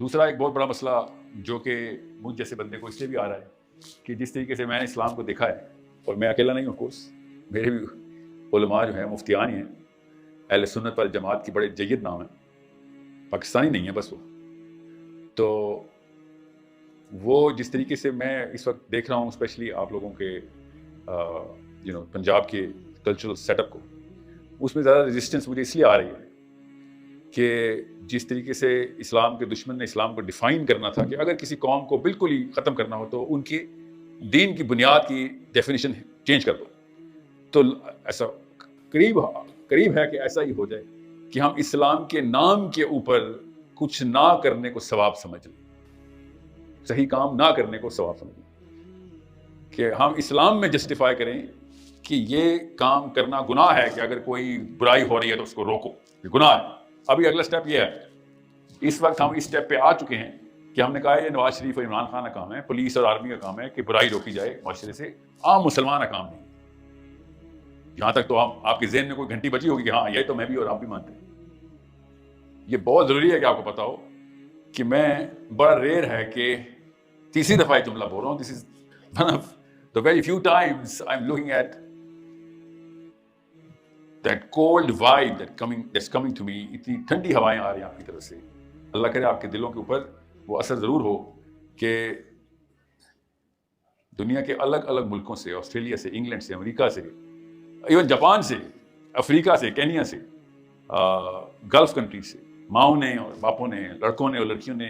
دوسرا ایک بہت بڑا مسئلہ جو کہ مجھ جیسے بندے کو اس لیے بھی آ رہا ہے کہ جس طریقے سے میں نے اسلام کو دیکھا ہے، اور میں اکیلا نہیں ہوں کورس، میرے بھی علماء جو ہیں مفتیان ہی ہیں، اہل سنت والجماعت کی بڑے جید نام ہیں، پاکستانی نہیں ہے بس تو وہ جس طریقے سے میں اس وقت دیکھ رہا ہوں، اسپیشلی آپ لوگوں کے پنجاب کے کلچرل سیٹ اپ کو، اس میں زیادہ ریزسٹنس مجھے اس لیے آ رہی ہے کہ جس طریقے سے اسلام کے دشمن نے اسلام کو ڈیفائن کرنا تھا کہ اگر کسی قوم کو بالکل ہی ختم کرنا ہو تو ان کے دین کی بنیاد کی ڈیفینیشن چینج کر دو، تو ایسا قریب ہے کہ ایسا ہی ہو جائے کہ ہم اسلام کے نام کے اوپر کچھ نہ کرنے کو ثواب سمجھ لیں، صحیح کام نہ کرنے کو ثواب سمجھ لیں، کہ ہم اسلام میں جسٹیفائی کریں کہ یہ کام کرنا گناہ ہے، کہ اگر کوئی برائی ہو رہی ہے تو اس کو روکو، یہ گناہ ہے۔ ابھی اگلا سٹیپ یہ ہے، اس وقت ہم اس سٹیپ پہ آ چکے ہیں کہ ہم نے کہا یہ نواز شریف اور عمران خان کا کام ہے، پولیس اور آرمی کا کام ہے کہ برائی روکی جائے معاشرے سے، عام مسلمان کا کام نہیں۔ یہاں تک تو آپ کے ذہن میں کوئی گھنٹی بچی ہوگی کہ ہاں یہ تو میں بھی اور آپ بھی مانتے ہیں۔ یہ بہت ضروری ہے کہ آپ کو پتا ہو کہ میں بڑا ریئر ہے کہ تیسری دفعہ یہ جملہ بول رہا ہوں، this is one of the very few times I'm looking at that cold vibe that's coming to me. اتنی ٹھنڈی ہوائیں آ رہی ہیں آپ کی طرف سے، اللہ کرے آپ کے دلوں کے اوپر وہ اثر ضرور ہو کہ دنیا کے الگ الگ ملکوں سے، آسٹریلیا سے، انگلینڈ سے، امریکہ سے، ایون جاپان سے، افریقہ سے، کینیا سے، گلف کنٹری سے، ماؤں نے اور باپوں نے، لڑکوں نے اور لڑکیوں نے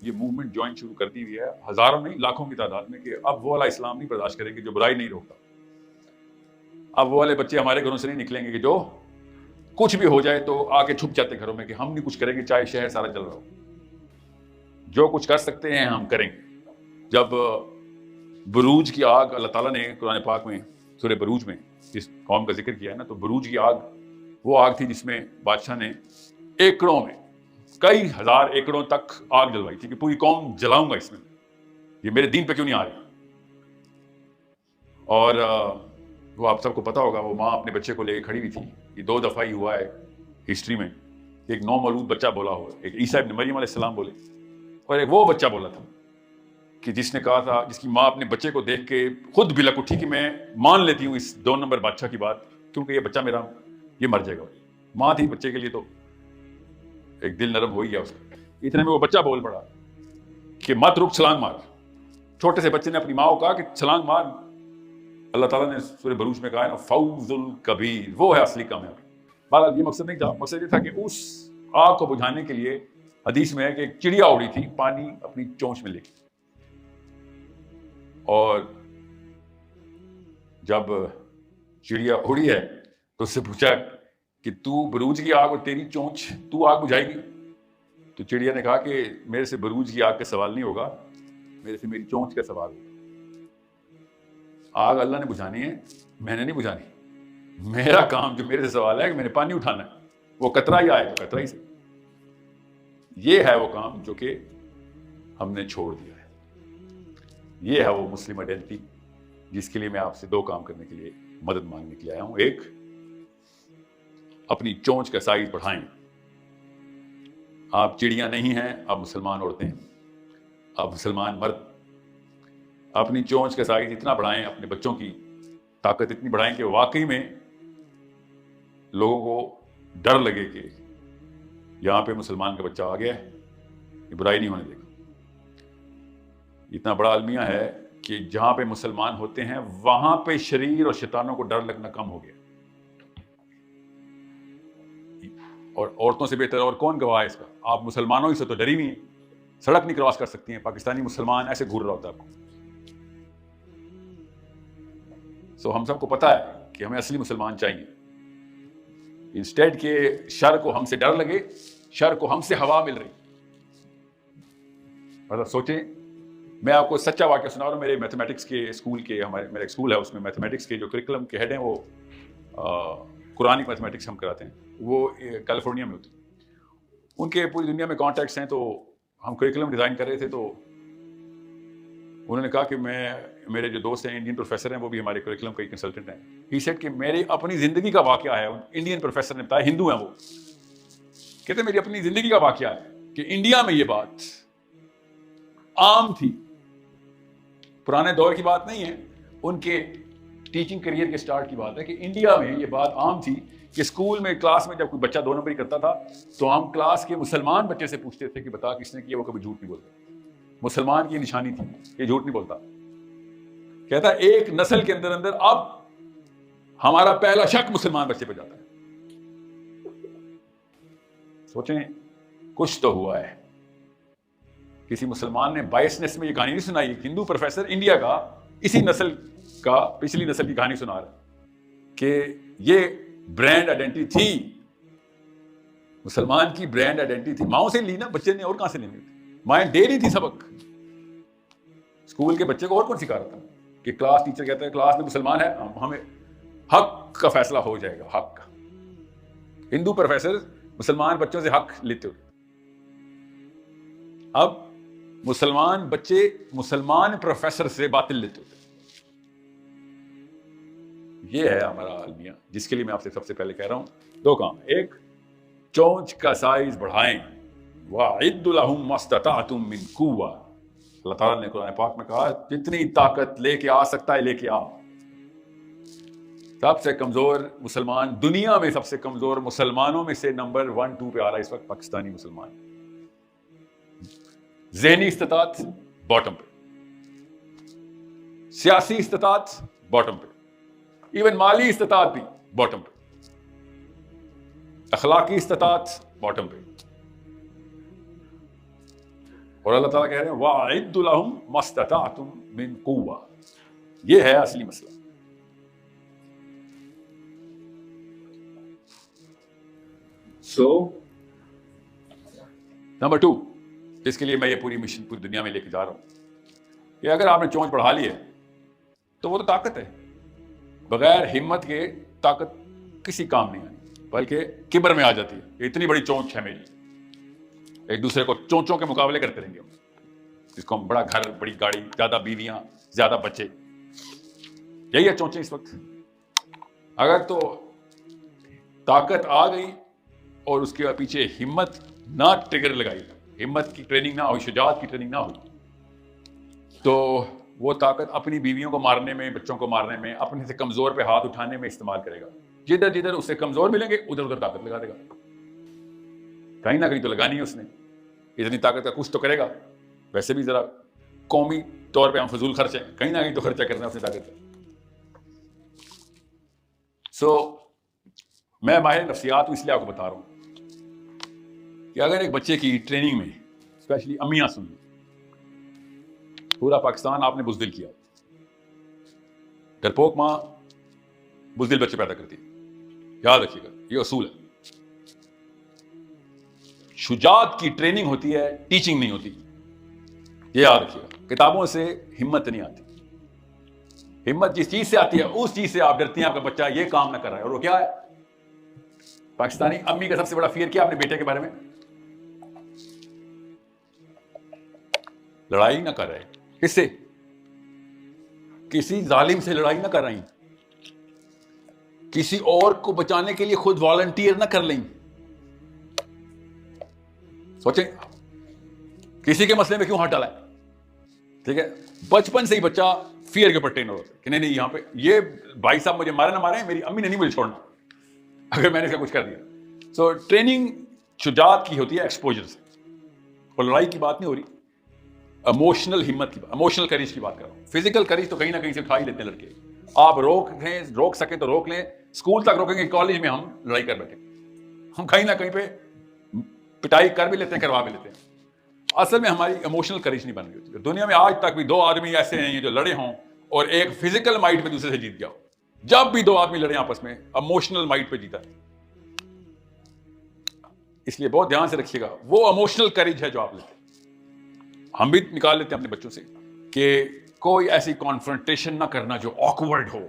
یہ موومنٹ جوائن شروع کر دی ہوئی ہے، ہزاروں نہیں لاکھوں کی تعداد میں، کہ اب وہ والا اسلام نہیں برداشت کریں گے جو برائی نہیں روکتا۔ اب وہ والے بچے ہمارے گھروں سے نہیں نکلیں گے کہ جو کچھ بھی ہو جائے تو آ کے چھپ جاتے گھروں میں کہ ہم نہیں کچھ کریں گے چاہے شہر سارا جل رہا ہو، جو کچھ کر سکتے ہیں ہم کریں گے۔ جب بروج کی آگ اللہ تعالیٰ نے قرآن پاک میں سورہ بروج میں جس قوم کا ذکر کیا ہے نا، تو بروج کی آگ وہ آگ تھی جس میں بادشاہ نے ایکڑوں میں، کئی ہزار ایکڑوں تک آگ جلوائی تھی کہ پوری قوم جلاؤں گا اس میں، یہ میرے دین پہ کیوں نہیں آ رہی۔ اور وہ آپ سب کو پتا ہوگا، وہ ماں اپنے بچے کو لے کے کھڑی ہوئی تھی۔ یہ 2 دفعہ ہی ہوا ہے ہسٹری میں، ایک نو مولود بچہ بولا ہوا، ایک عیسیٰ ابن مریم علیہ السلام بولے، اور ایک وہ بچہ بولا تھا کہ جس نے کہا تھا، جس کی ماں اپنے بچے کو دیکھ کے خود بھی لگ اٹھی کہ میں مان لیتی ہوں اس 2 نمبر بادشاہ کی بات، کیونکہ یہ بچہ میرا یہ مر جائے گا۔ ماں تھی بچے کے لیے تو ایک دل نرم ہو ہی گیا اس کا۔ اتنے میں وہ بچہ بول پڑا کہ مت رک، چھلانگ مار۔ چھوٹے سے بچے نے اپنی ماں کو کہا کہ چھلانگ مار۔ اللہ تعالیٰ نے سورہ بروج میں کہا ہے فوز الکبیر، وہ ہے اصلی کامیابی۔ بہرحال یہ مقصد نہیں تھا، مقصد یہ تھا کہ اس آگ کو بجھانے کے لیے حدیث میں ہے کہ ایک چڑیا اڑی تھی پانی اپنی چونچ میں لے کے، اور جب چڑیا اڑی ہے تو اس سے پوچھا کہ تو بروج کی آگ اور تیری چونچ، تو آگ بجھائے گی؟ تو چڑیا نے کہا کہ میرے سے بروج کی آگ کا سوال نہیں ہوگا، میرے سے میری چونچ کا سوال ہوگا۔ آگ اللہ نے بجھانی ہے، میں نے نہیں بجھانی۔ میرا کام جو میرے سے سوال ہے کہ میں نے پانی اٹھانا ہے، وہ قطرہ ہی آئے تو قطرہ ہی سے۔ یہ ہے وہ کام جو کہ ہم نے چھوڑ دیا ہے، یہ ہے وہ مسلم آئیڈینٹی جس کے لیے میں آپ سے 2 کام کرنے کے لیے مدد مانگنے کے لیے آیا ہوں۔ ایک، اپنی چونچ کا سائز بڑھائیں۔ آپ چڑیاں نہیں ہیں، آپ مسلمان عورتیں ہیں، آپ مسلمان مرد، اپنی چونچ کا سائز اتنا بڑھائیں، اپنے بچوں کی طاقت اتنی بڑھائیں کہ واقعی میں لوگوں کو ڈر لگے کہ یہاں پہ مسلمان کا بچہ آ گیا ہے، یہ برائی نہیں ہونے دے گا۔ اتنا بڑا المیہ ہے کہ جہاں پہ مسلمان ہوتے ہیں وہاں پہ شریر اور شیطانوں کو ڈر لگنا کم ہو گیا، اور عورتوں سے بہتر اور کون گواہ ہے اس کا؟ آپ مسلمانوں ہی سے تو ڈری ہوئی ہیں، سڑک نہیں کراس کر سکتی ہیں، پاکستانی مسلمان ایسے گھور رہا ہوتا ہے آپ کو۔ سو ہم سب کو پتا ہے کہ ہمیں اصلی مسلمان چاہیے، انسٹیڈ کہ شر کو ہم سے ڈر لگے، شر کو ہم سے ہوا مل رہی۔ مطلب سوچیں، میں آپ کو سچا واقعہ سنا رہا ہوں، میرے میتھمیٹکس کے اسکول کے، میرا ایک اسکول ہے، اس میں میتھمیٹکس کے جو کریکولم کے ہیڈ ہیں وہ قرآنک میتھمیٹکس ہم کراتے ہیں، وہ کیلیفورنیا میں ہوتی ہے، ان کے پوری دنیا میں کانٹیکٹس ہیں۔ تو ہم کریکولم ڈیزائن کر رہے تھے، تو انہوں نے کہا کہ میرے جو دوست ہیں انڈین پروفیسر ہیں، وہ بھی ہمارے کریکولم کے کنسلٹنٹ ہیں، ہی سیڈ کہ میری اپنی زندگی کا واقعہ ہے، انڈین پروفیسر نے بتایا، ہندو ہیں وہ، کہتے میری اپنی زندگی کا واقعہ ہے کہ انڈیا میں یہ بات عام تھی. پرانے دور کی بات نہیں ہے, ان کے ٹیچنگ کریئر کے سٹارٹ کی بات ہے کہ انڈیا میں یہ بات عام تھی کہ اسکول میں کلاس میں جب کوئی بچہ 2 نمبری کرتا تھا تو ہم کلاس کے مسلمان بچے سے پوچھتے تھے کہ بتا کس نے کیا, وہ کبھی جھوٹ نہیں بولتا. مسلمان کی نشانی تھی کہ جھوٹ نہیں بولتا. کہتا ہے ایک نسل کے اندر اندر اب ہمارا پہلا شک مسلمان بچے پہ جاتا ہے. سوچیں کچھ تو ہوا ہے. کسی مسلمان نے بائسنس میں یہ کہانی نہیں سنائی. ہندو پروفیسر انڈیا کا اسی نسل کا پچھلی نسل کی کہانی سنا رہا کہ یہ برانڈ آئیڈینٹی تھی, مسلمان کی برانڈ آئیڈینٹی تھی. ماؤں سے لی نا, بچے نے اور کہاں سے لینی تھی؟ مائیں دے رہی تھی سبق. اسکول کے بچے کو اور کون سکھا رہا تھا کہ کلاس ٹیچر کہتا ہے کلاس میں مسلمان ہے, ہمیں حق کا فیصلہ ہو جائے گا, حق کا. ہندو پروفیسر مسلمان بچوں سے حق لیتے ہوئے. اب مسلمان بچے مسلمان پروفیسر سے باطل لیتے ہوتے. یہ ہے ہمارا المیہ, جس کے لیے میں آپ سے سب سے پہلے کہہ رہا ہوں 2 کام. ایک, چونچ کا سائز بڑھائیں. وَأَعِدُّ لَهُم مَّا اسْتَطَعْتُم مِّن قُوَّةٍ. اللہ تعالیٰ نے قرآن پاک میں کہا جتنی طاقت لے کے آ سکتا ہے لے کے آ. سب سے کمزور مسلمان, دنیا میں سب سے کمزور مسلمانوں میں سے نمبر 1 2 پہ آ رہا ہے اس وقت پاکستانی مسلمان. ذہنی استطاعت باٹم پہ, سیاسی استطاعت باٹم پہ, ایون مالی استطاعت بھی باٹم پہ, اخلاقی استطاعت باٹم پہ. اور اللہ تعالیٰ کہہ رہے ہیں وَأَعِدُّ لَهُم مَّا اسْتَطَعْتُم مِّن قُوَّةٍ. یہ ہے اصلی مسئلہ. نمبر 2, اس کے لیے میں یہ پوری مشن پوری دنیا میں لے کے جا رہا ہوں کہ اگر آپ نے چونچ بڑھا لی ہے تو وہ تو طاقت ہے. بغیر ہمت کے طاقت کسی کام نہیں آنی, بلکہ کبر میں آ جاتی ہے. اتنی بڑی چونچ ہے میری, ایک دوسرے کو چونچوں کے مقابلے کرتے رہیں گے. جس کو ہم بڑا گھر, بڑی گاڑی, زیادہ بیویاں, زیادہ بچے, یہی ہے چونچیں اس وقت. اگر تو طاقت آ گئی اور اس کے پیچھے ہمت نہ ٹریگر لگائی, ہمت کی ٹریننگ نہ ہوئی, شجاعت کی ٹریننگ نہ ہوئی, تو وہ طاقت اپنی بیویوں کو مارنے میں, بچوں کو مارنے میں, اپنے سے کمزور پہ ہاتھ اٹھانے میں استعمال کرے گا. جدھر جدھر اس سے کمزور ملیں گے ادھر ادھر طاقت لگا دے گا. کہیں نہ کہیں تو لگانی ہے اس نے. اتنی طاقت کا کچھ تو کرے گا. ویسے بھی ذرا قومی طور پہ ہم فضول خرچ ہیں, کہیں نہ کہیں تو خرچہ کرنا ہے اپنی طاقت کا. سو میں ماہر نفسیات ہوں, اس لیے آپ کو بتا رہا ہوں کہ اگر ایک بچے کی ٹریننگ میں اسپیشلی امیاں سنیں, پورا پاکستان آپ نے بزدل کیا. ڈرپوک ماں بزدل بچے پیدا کرتی ہے, یاد رکھیے گا, یہ اصول ہے. شجاعت کی ٹریننگ ہوتی ہے, ٹیچنگ نہیں ہوتی, یہ یاد رکھیے گا. کتابوں سے ہمت نہیں آتی. ہمت جس چیز سے آتی ہے اس چیز سے آپ ڈرتی ہیں آپ کا بچہ یہ کام نہ کر رہا ہے. اور وہ کیا ہے؟ پاکستانی امی کا سب سے بڑا فیئر کیا اپنے بیٹے کے بارے میں؟ لڑائی نہ کر رہے. کس سے؟ کسی ظالم سے لڑائی نہ کر رہی, کسی اور کو بچانے کے لیے خود والنٹیئر نہ کر لیں. سوچیں کسی کے مسئلے میں کیوں ہاتھ ڈالا ہے. ٹھیک ہے, بچپن سے ہی بچہ فیئر کے اوپر ٹرین ہوتا ہے کہ نہیں یہاں پہ یہ بھائی صاحب مجھے مارے نہ مارے, میری امی نے نہیں مجھے چھوڑنا اگر میں نے اس کا کچھ کر دیا. سو ٹریننگ شجاعت کی ہوتی ہے ایکسپوجر سے, اور لڑائی کی بات نہیں ہو رہی, ایموشنل ہمت کی, ایموشنل کریج کی بات کر رہا ہوں. فزیکل کریج تو کہیں نہ کہیں سے اٹھا ہی لیتے ہیں لڑکے. آپ روک سکیں تو روک لیں, اسکول تک روکیں گے, کالج میں ہم لڑائی کر بیٹھے, ہم کہیں نہ کہیں پہ پٹائی کر بھی لیتے ہیں, کروا بھی لیتے ہیں. اصل میں ہماری ایموشنل کریج نہیں بن رہی ہوتی. دنیا میں آج تک بھی 2 آدمی ایسے ہیں جو لڑے ہوں اور ایک فزیکل مائٹ پہ دوسرے سے جیت گیا ہو. جب بھی 2 آدمی لڑے آپس میں, ایموشنل مائٹ پہ جیتا ہے. اس لیے بہت دھیان سے رکھیے گا, وہ ایموشنل کریج ہے جو آپ لیتے ہیں. ہم بھی نکال لیتے ہیں اپنے بچوں سے کہ کوئی ایسی کانفرنٹیشن نہ کرنا جو آکورڈ ہو,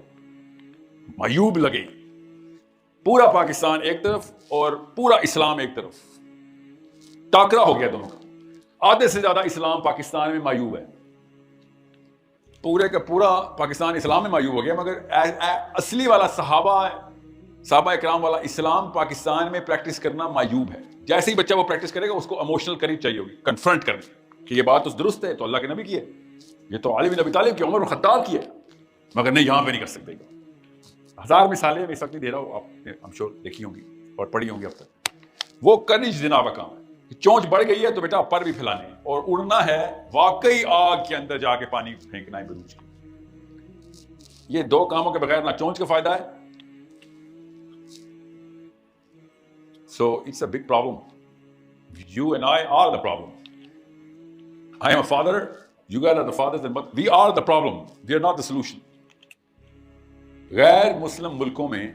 معیوب لگے. پورا پاکستان ایک طرف اور پورا اسلام ایک طرف, ٹاکرا ہو گیا دونوں کا. آدھے سے زیادہ اسلام پاکستان میں معیوب ہے, پورے کا پورا پاکستان اسلام میں معیوب ہو گیا, مگر اصلی والا صحابہ اکرام والا اسلام پاکستان میں پریکٹس کرنا معیوب ہے. جیسے ہی بچہ وہ پریکٹس کرے گا اس کو ایموشنل کریج چاہیے ہوگی, کنفرنٹ کرنے. کہ یہ بات تو درست ہے، تو اللہ کے نبی کی ہے، یہ تو علی بن ابی طالب کی، عمر بن خطاب کی ہے، مگر نہیں یہاں پہ نہیں کر سکتے. ہزار مثالیں میں اس وقت نہیں دے رہا ہوں، آپ نے ہم شور دیکھی ہوں گی اور پڑھی ہوں گی اب تک. وہ کنج زنا کا کام ہے. چونچ بڑھ گئی ہے تو بیٹا پر بھی پھیلانے ہیں، اور اڑنا ہے واقعی آگ کے اندر جا کے پانی پھینکنا ہے بروج کے. یہ دو کاموں کے بغیر نہ چونچ کا فائدہ ہے. So it's a big problem. You and I are the problem. I am a father, you guys are the fathers and mothers. We are the problem. We are not the solution. غیر مسلم ملکوں میں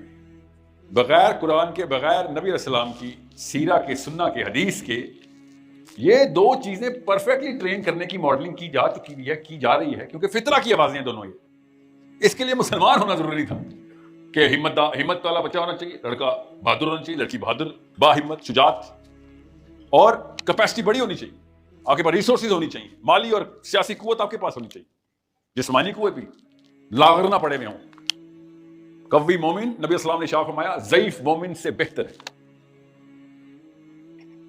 بغیر قرآن کے، بغیر نبی علیہ السلام کی سیرہ کے، سنہ کے، حدیث کے، یہ دو چیزیں پرفیکٹلی ٹرین کرنے کی ماڈلنگ کی جا چکی ہے، کی جا رہی ہے، کیونکہ فطرہ کی آوازیں ہیں دونوں. یہ اس کے لیے مسلمان ہونا ضروری تھا کہ ہمت والا بچہ ہونا چاہیے، لڑکا بہادر ہونا چاہیے، لڑکی بہادر، با ہمت، شجاعت، اور کیپیسٹی بڑی ہونی چاہیے. آپ کے پاس ریسورسز ہونی چاہیے، مالی اور سیاسی قوت آپ کے پاس ہونی چاہیے، جسمانی قوت بھی، لاغر نہ پڑے ہوئے ہوں. قوی مومن، نبی السلام نے ارشاد فرمایا، ضعیف مومن سے بہتر ہے.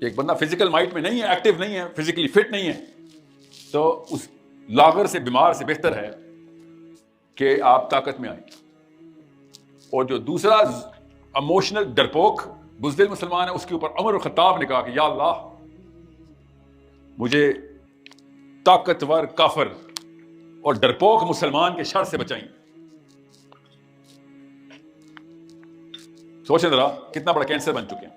ایک بندہ فزیکل مائٹ میں نہیں ہے، ایکٹیو نہیں ہے، فزیکلی فٹ نہیں ہے، تو اس لاغر سے، بیمار سے بہتر ہے کہ آپ طاقت میں آئیں. اور جو دوسرا ایموشنل ڈرپوک بزدل مسلمان ہے، اس کے اوپر عمر خطاب نے کہا کہ یا اللہ مجھے طاقتور کافر اور ڈرپوک مسلمان کے شر سے بچائیں. سوچیں ذرا کتنا بڑا کینسر بن چکے ہیں.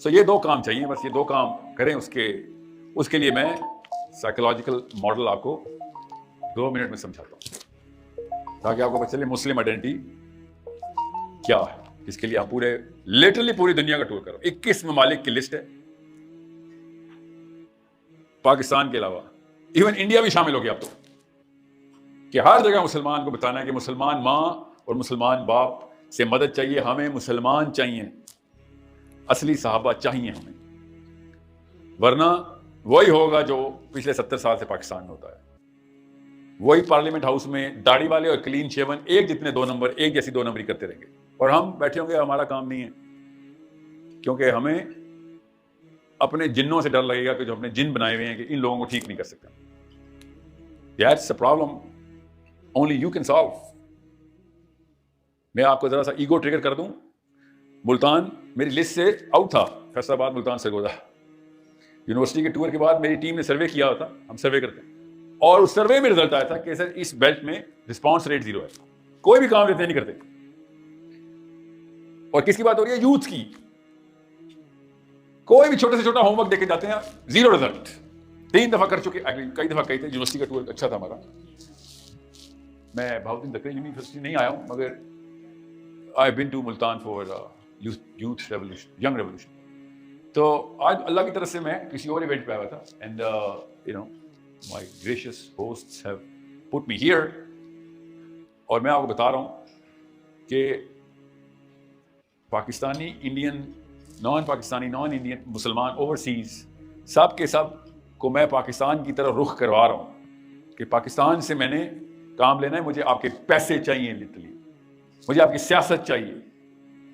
سو یہ دو کام چاہیے، بس یہ دو کام کریں. اس کے لیے میں سائیکولوجیکل ماڈل آپ کو 2 منٹ میں سمجھاتا ہوں تاکہ آپ کو پتہ چلے مسلم آئیڈینٹی کیا ہے. اس کے لیے آپ لٹرلی پوری دنیا کا ٹور کرو. 21 ممالک کی لسٹ ہے، پاکستان کے علاوہ ایون انڈیا بھی شامل ہو گیا اب تو، کہ ہر جگہ مسلمان کو بتانا ہے کہ مسلمان ماں اور مسلمان باپ سے مدد چاہیے، ہمیں مسلمان چاہیے، اصلی صحابہ چاہیے ہمیں، ورنہ وہی ہوگا جو پچھلے 70 سال سے پاکستان میں ہوتا ہے. وہی پارلیمنٹ ہاؤس میں داڑھی والے اور کلین شیون ایک جتنے 2 نمبر، ایک جیسی 2 نمبری کرتے رہیں گے، اور ہم بیٹھے ہوں گے ہمارا کام نہیں ہے، کیونکہ ہمیں اپنے جنوں سے ڈر لگے گا کہ جو اپنے جن بنائے ہوئے ہیں کہ ان لوگوں کو ٹھیک نہیں کر سکتے. That's a problem only you can solve. میں آپ کو ذرا سا ایگو ٹریگر کر دوں. ملتان میری لسٹ سے آؤٹ تھا، فیصل آباد، ملتان، سرگودا. یونیورسٹی کے ٹور کے بعد میری ٹیم نے سروے کیا ہوتا، ہم سروے کرتے ہیں، اور اس سروے میں رزلٹ آیا تھا کہ سر اس بیلٹ میں رسپانس ریٹ 0 ہے، کوئی بھی کام لیتے نہیں کرتے. اور کس کی بات ہو رہی ہے؟ یوتھ کی. کوئی بھی چھوٹے سے چھوٹا ہوم ورک دے کے جاتے ہیں، 0 رزلٹ. 3 دفعہ کر چکے، کئی دفعہ کہی تھے. یونیورسٹی کا ٹور اچھا تھا ہمارا. میں بہت دن تک یونیورسٹی نہیں آیا ہوں، مگر I have been to Multan for youth revolution, young revolution. تو آج اللہ کی طرف سے میں کسی اور ایونٹ پہ آیا تھا، and my gracious hosts have put me here. اور میں آپ کو بتا رہا ہوں کہ پاکستانی، انڈین، نان پاکستانی، نان انڈین، مسلمان، اوورسیز، سب کے سب کو میں پاکستان کی طرف رخ کروا رہا ہوں کہ پاکستان سے میں نے کام لینا ہے. مجھے آپ کے پیسے چاہیے، لٹرلی مجھے آپ کی سیاست چاہیے،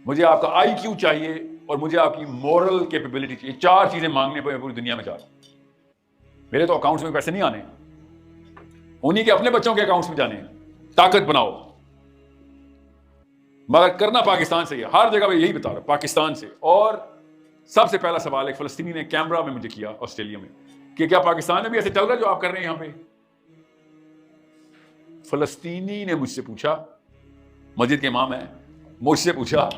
مجھے آپ کا آئی کیو چاہیے، اور مجھے آپ کی مورل کیپیبلٹی چاہیے. 4 چیزیں مانگنے پہ میں پوری دنیا میں جا رہا ہوں. میرے تو اکاؤنٹس میں پیسے نہیں آنے، انہی کے اپنے بچوں کے اکاؤنٹس میں جانے ہیں. طاقت بناؤ، مگر کرنا پاکستان سے. ہر جگہ میں یہی بتا رہا ہوں، پاکستان سے. اور سب سے پہلا سوال ایک فلسطینی نے کیمرا میں مجھے کیا آسٹریلیا میں کہ کیا پاکستان میں بھی ایسے چل رہا ہے جو آپ کر رہے ہیں یہاں پہ؟ فلسطینی نے مجھ سے پوچھا، مسجد کے امام ہے، مجھ سے پوچھا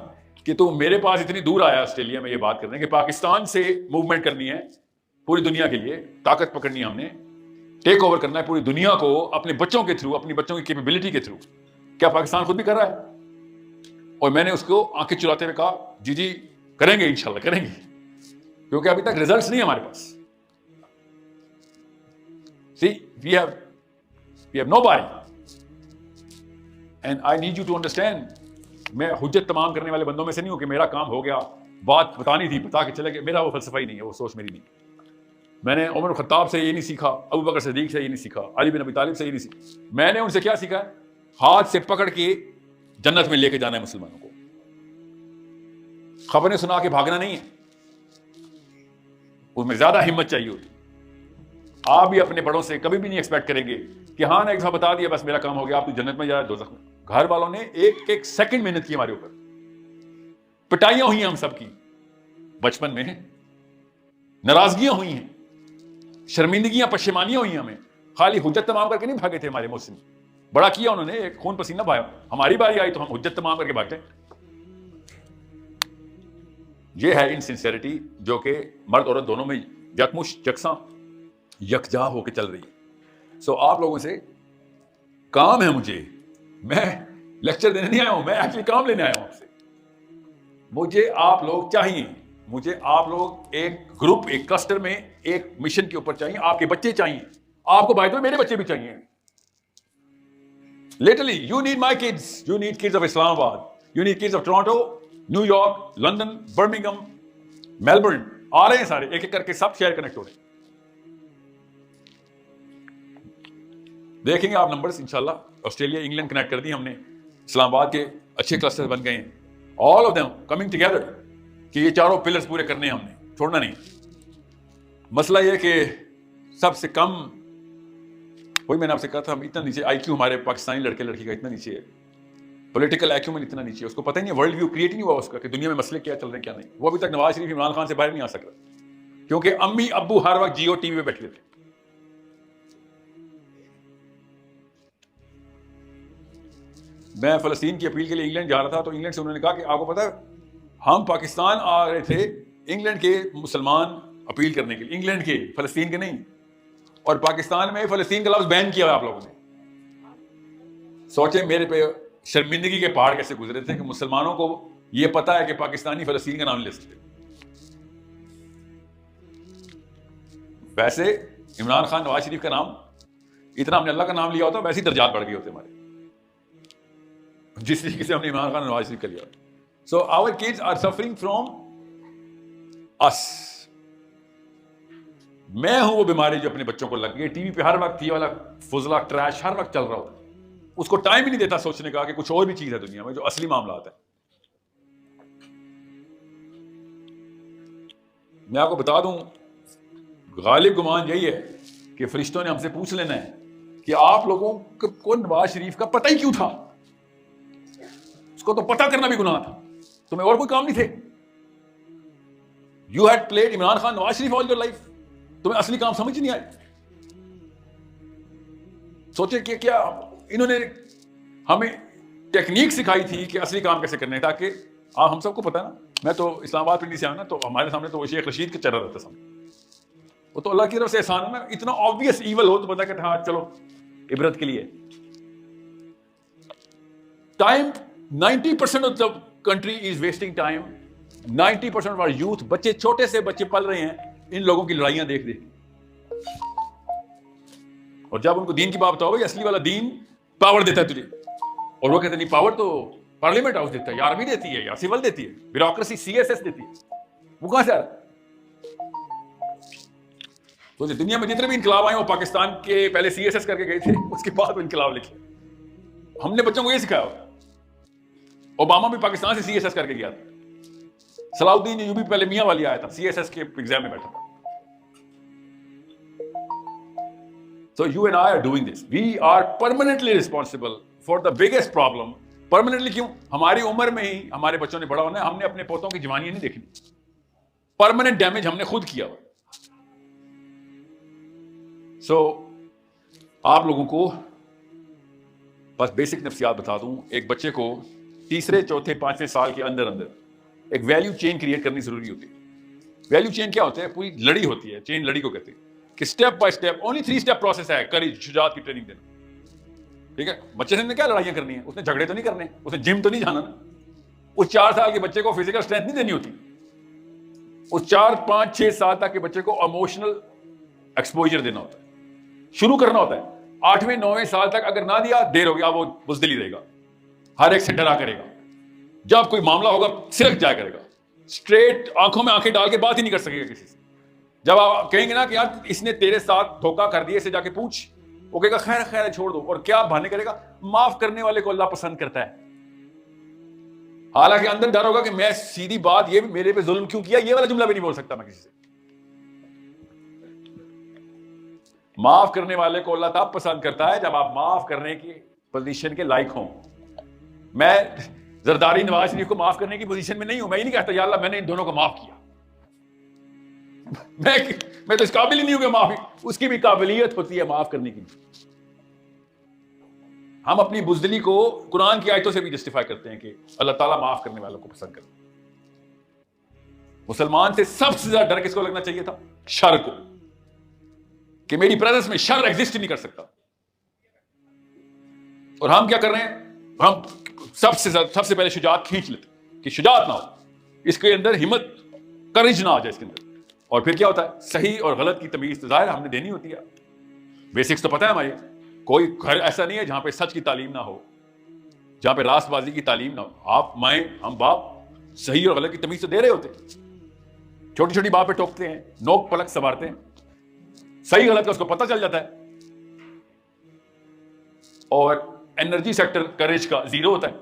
کہ تو میرے پاس اتنی دور آیا آسٹریلیا میں یہ بات کرنے کہ پاکستان سے موومنٹ کرنی ہے پوری دنیا کے لیے، طاقت پکڑنی ہے، ہم نے ٹیک اوور کرنا ہے پوری دنیا کو اپنے بچوں کے تھرو، اپنی بچوں کی کیپیبلٹی کے تھرو. کیا پاکستان خود بھی کر رہا ہے؟ اور میں نے اس کو آنکھیں چلاتے ہوئے کہا جی کریں گے، انشاءاللہ کریں گے، کیونکہ ابھی تک ریزلٹس نہیں ہمارے پاس. See, we have nobody. And I need you to understand. میں حجت تمام کرنے والے بندوں میں سے نہیں ہوں کہ میرا کام ہو گیا، بات بتانی تھی بتا کے چلے گئے. میرا وہ فلسفہ ہی نہیں ہے، وہ سوچ میری نہیں. میں نے عمر خطاب سے یہ نہیں سیکھا، ابو بکر صدیق سے یہ نہیں سیکھا، علی بن ابی طالب سے یہ نہیں سیکھا. میں نے ان سے کیا سیکھا؟ ہاتھ سے پکڑ کے جنت میں لے کے جانا ہے مسلمانوں کو. خبریں سنا کے بھاگنا نہیں ہے، اس میں زیادہ ہمت چاہیے ہوتی. آپ بھی اپنے بڑوں سے کبھی بھی نہیں ایکسپیکٹ کریں گے کہ ہاں ایک دفعہ بتا دیا بس میرا کام ہو گیا، آپ تو جنت میں جا رہے دوزخ میں. گھر والوں نے ایک ایک سیکنڈ محنت کی ہمارے اوپر، پٹائیاں ہوئی ہیں ہم سب کی بچپن میں، ناراضگیاں ہوئی ہیں، شرمندگیاں پشیمانیاں ہوئی ہیں ہمیں. خالی حجت تمام کر کے نہیں بھاگے تھے ہمارے محسن، بڑا کیا انہوں نے، ایک خون پسینہ بہایا. ہماری باری آئی تو ہم حجت تمام کر کے بھاگتے. یہ ہے انسنسیئرٹی جو کہ مرد عورت دونوں میں یکمش یکساں یکجا ہو کے چل رہی ہے. سو آپ لوگوں سے کام ہے مجھے، میں لیکچر دینے نہیں آیا ہوں، میں ایکچولی کام لینے آیا ہوں آپ سے. مجھے آپ لوگ چاہیے، مجھے آپ لوگ ایک گروپ، ایک کلسٹر میں ایک مشن کے اوپر چاہیے. آپ کے بچے چاہیے، آپ کو بھائی میرے بچے بھی چاہیے. Literally, you need my kids. You need kids of Islamabad. You need kids of Toronto, New York, London, Birmingham, Melbourne. آ رہے ہیں سارے، ایک ایک کر کے سب شہر کنیکٹ ہو رہے ہیں. دیکھیں گے آپ نمبرز انشاءاللہ. آسٹریلیا، انگلینڈ کنیکٹ کر دی ہم نے، اسلام آباد کے اچھے کلسٹر بن گئے ہیں. All of them coming together کہ یہ چاروں پلرز پورے کرنے ہیں، ہم نے چھوڑنا نہیں. مسئلہ یہ کہ سب سے کم، وہی میں نے آپ سے کہا تھا، ہم اتنا نیچے آئی کیو ہمارے پاکستانی لڑکے لڑکی کا اتنا نیچے ہے، پولیٹیکل آئی کیو میں اتنا نیچے ہے، اس کو پتہ ہی نہیں ورلڈ ویو کریٹ نہیں ہوا اس کا کہ دنیا میں مسئلے کیا چل رہے ہیں کیا نہیں. وہ ابھی تک نواز شریف عمران خان سے باہر نہیں آ سکتا کیونکہ امی ابو ہر وقت جیو ٹی وی پہ بیٹھے تھے. میں فلسطین کی اپیل کے لیے انگلینڈ جا رہا تھا تو انگلینڈ سے انہوں نے کہا کہ آپ کو پتا ہے ہم پاکستان آ رہے تھے انگلینڈ کے مسلمان اپیل کرنے کے لیے، انگلینڈ کے، فلسطین کے نہیں. اور پاکستان میں فلسطین کا لفظ بین کیا آپ لوگوں نے. سوچیں میرے پہ شرمندگی کے پہاڑ کیسے گزرے تھے کہ مسلمانوں کو یہ پتا ہے کہ پاکستانی فلسطین کا نام لے سکتے. ویسے عمران خان، نواز شریف کا نام، اتنا ہم نے اللہ کا نام لیا ہوتا ویسے ہی درجات بڑھ گئے ہوتے ہمارے، جس طریقے سے ہم نے عمران خان، نواز شریف کا لیا. سو آور کڈز آر سفرنگ فرام اس. میں ہوں وہ بیماری جو اپنے بچوں کو لگ گئی. ٹی وی پہ ہر وقت یہ والا فضلہ ٹریش ہر وقت چل رہا ہوتا ہے، اس کو ٹائم ہی نہیں دیتا سوچنے کا کہ کچھ اور بھی چیز ہے دنیا میں جو اصلی معاملات ہیں. میں آپ کو بتا دوں، غالب گمان یہی ہے کہ فرشتوں نے ہم سے پوچھ لینا ہے کہ آپ لوگوں کو نواز شریف کا پتہ ہی کیوں تھا. اس کو تو پتہ کرنا بھی گناہ تھا، تمہیں اور کوئی کام نہیں تھے. You had played Imran Khan, Nawaz Sharif all your life, تمہیں اصلی کام سمجھ نہیں آئے. سوچے کہ کیا انہوں نے ہمیں ٹیکنیک سکھائی تھی کہ اصلی کام کیسے کرنے، تاکہ ہم سب کو پتا نا. میں تو اسلام آباد پنڈی سے آیا نا، تو ہمارے سامنے تو وہ شیخ رشید کا چہرہ رہتا سامنے. وہ تو اللہ کی طرف سے احسان ہے نا. اتنا آبویس ایول ہو تو بتا کہ ہاں چلو عبرت کے لیے. Time 90% of the country is wasting time. 90% of our youth, بچے چھوٹے سے بچے پل رہے ہیں ان لوگوں کی لڑائیاں دیکھ دیکھ. اور جب ان کو دین کی بات بتاؤ بھائی اصلی والا دین پاور دیتا ہے تجھے، اور وہ کہتے ہیں نہیں پاور تو پارلیمنٹ ہاؤس دیتا ہے، یا آرمی دیتی ہے، یا سول دیتی ہے، بیوروکریسی CSS دیتی ہے. وہ کہاں سے آ رہا ہے؟ تو دنیا میں جتنے بھی انقلاب آئے وہ پاکستان کے پہلے CSS کر کے گئے تھے، اس کے بعد وہ انقلاب لکھے. ہم نے بچوں کو یہ سکھایا. اوباما بھی پاکستان سے CSS کر کے گیا تھا. صلاح الدین ایوبی پہلے میاں والی آیا تھا، CSS کے ایگزام میں بیٹھا تھا. So you and I are doing this. We are permanently responsible for the biggest problem. Permanently کیوں؟ ہماری عمر میں ہی ہمارے بچوں نے بڑا ہونا ہے. ہم نے اپنے پوتوں کی جوانیاں نہیں دیکھنی. پرماننٹ ڈیمیج ہم نے خود کیا ہوا. سو آپ لوگوں کو بس بیسک نفسیات بتا دوں. ایک بچے کو تیسرے چوتھے پانچویں سال کے اندر ایک ویلیو چین کریٹ کرنی ضروری ہوتی ہے. ویلیو چین کیا ہوتا ہے؟ پوری لڑی ہوتی ہے، چین لڑی کو کہتے ہیں کہ step by step only 3 step process ہے. کریج، شجاعت کی ٹریننگ دینا. ٹھیک ہے، بچے نے کیا لڑائیاں کرنی ہیں؟ اس نے جھگڑے تو نہیں کرنے، اس نے جم تو نہیں جانا. اس 4 سال کے بچے کو فزیکل اسٹرینتھ نہیں دینی ہوتی. اس 4 5 6 سال تک کے بچے کو ایموشنل ایکسپوجر دینا ہوتا ہے، شروع کرنا ہوتا ہے. 8ویں 9ویں سال تک اگر نہ دیا دیر ہو گیا، وہ بزدلی رہے گا، ہر ایک سے ڈرا کرے گا. جب کوئی معاملہ ہوگا صرف جایا کرے گا، اسٹریٹ آنکھوں میں آنکھیں ڈال کے بات ہی نہیں کر سکے گا کسی سے. جب آپ کہیں گے نا کہ یار اس نے تیرے ساتھ دھوکہ کر دیا، اسے جا کے پوچھ، وہ کہے گا خیر خیر چھوڑ دو. اور کیا بہانے کرے گا؟ معاف کرنے والے کو اللہ پسند کرتا ہے. حالانکہ اندر ڈر ہوگا کہ میں سیدھی بات، یہ میرے پہ ظلم کیوں کیا، یہ والا جملہ بھی نہیں بول سکتا میں کسی سے. معاف کرنے والے کو اللہ تب پسند کرتا ہے جب آپ معاف کرنے کی پوزیشن کے لائق ہوں. میں زرداری نواز شریف کو معاف کرنے کی پوزیشن میں نہیں ہوں. میں یہ نہیں کہتا یا اللہ میں نے ان دونوں کو معاف کیا. میں تو اس قابل ہی نہیں ہوں کہ معافی. اس کی بھی قابلیت ہوتی ہے معاف کرنے کی. ہم اپنی بزدلی کو قرآن کی آیتوں سے بھی جسٹیفائی کرتے ہیں کہ اللہ تعالیٰ معاف کرنے والوں کو پسند کرتا ہے. مسلمان سے سب سے زیادہ ڈر کس کو لگنا چاہیے تھا؟ شر کو, کہ میری پریزنس میں شر ایگزسٹ نہیں کر سکتا. اور ہم کیا کر رہے ہیں؟ ہم سب سے پہلے شجاعت کھینچ لیتے کہ شجاعت نہ ہو, اس کے اندر ہمت, کرج نہ آ جائے اس کے اندر. اور پھر کیا ہوتا ہے؟ صحیح اور غلط کی تمیز تو ظاہر ہم نے دینی ہوتی ہے. بیسکس تو پتہ ہے ہماری. کوئی گھر ایسا نہیں ہے جہاں پہ سچ کی تعلیم نہ ہو, جہاں پہ راست بازی کی تعلیم نہ ہو. آپ مائیں, ہم باپ صحیح اور غلط کی تمیز تو دے رہے ہوتے ہیں. چھوٹی چھوٹی بات پہ ٹوکتے ہیں, نوک پلک سنوارتے ہیں, صحیح غلط کا اس کو پتہ چل جاتا ہے. اور انرجی سیکٹر کریج کا زیرو ہوتا ہے.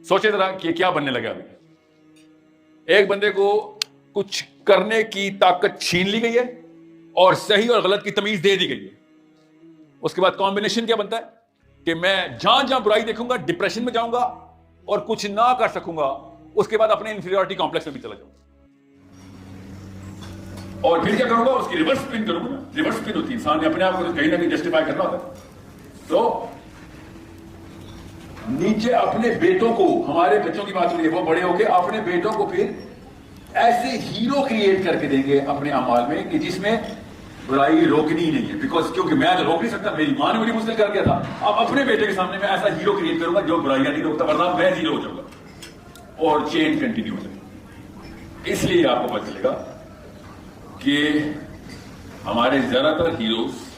سوچے ذرا کہ کیا بننے لگا ابھی. ایک بندے کو کچھ کرنے کی طاقت چھین لی گئی ہے اور صحیح اور غلط کی تمیز دے دی گئی ہے. اس کے بعد کمبینیشن کیا بنتا ہے کہ میں جہاں جہاں برائی دیکھوں گا ڈپریشن میں جاؤں گا اور کچھ نہ کر سکوں گا. اس کے بعد اپنے انفیریورٹی کمپلیکس میں بھی چلا جاؤں گا. اور پھر کیا کروں گا؟ اس کی ریورس اسپن کروں گا. ریورس اسپن ہوتی ہے, انسان نے اپنے آپ کو کہیں نہ کہیں جسٹیفائی کرنا ہوتا ہے. تو نیچے اپنے بیٹوں کو, ہمارے بچوں کی بات ہو رہی ہے, وہ بڑے ہو کے اپنے بیٹوں کو پھر ایسے ہیرو کریٹ کر کے دیں گے اپنے اعمال میں کہ جس میں برائی روکنی ہی نہیں ہے. بیکاز کیونکہ میں تو روک نہیں سکتا, میری ماں نے مجھے مسلم کر دیا تھا. اب اپنے بیٹے کے سامنے میں ایسا ہیرو کریٹ کروں گا جو برائیاں نہیں روکتا, ورنہ میں زیرو ہو جاؤں گا اور چین کنٹینیو ہو جائے گی. اس لیے آپ کو پتہ چلے گا کہ ہمارے زیادہ تر ہیروز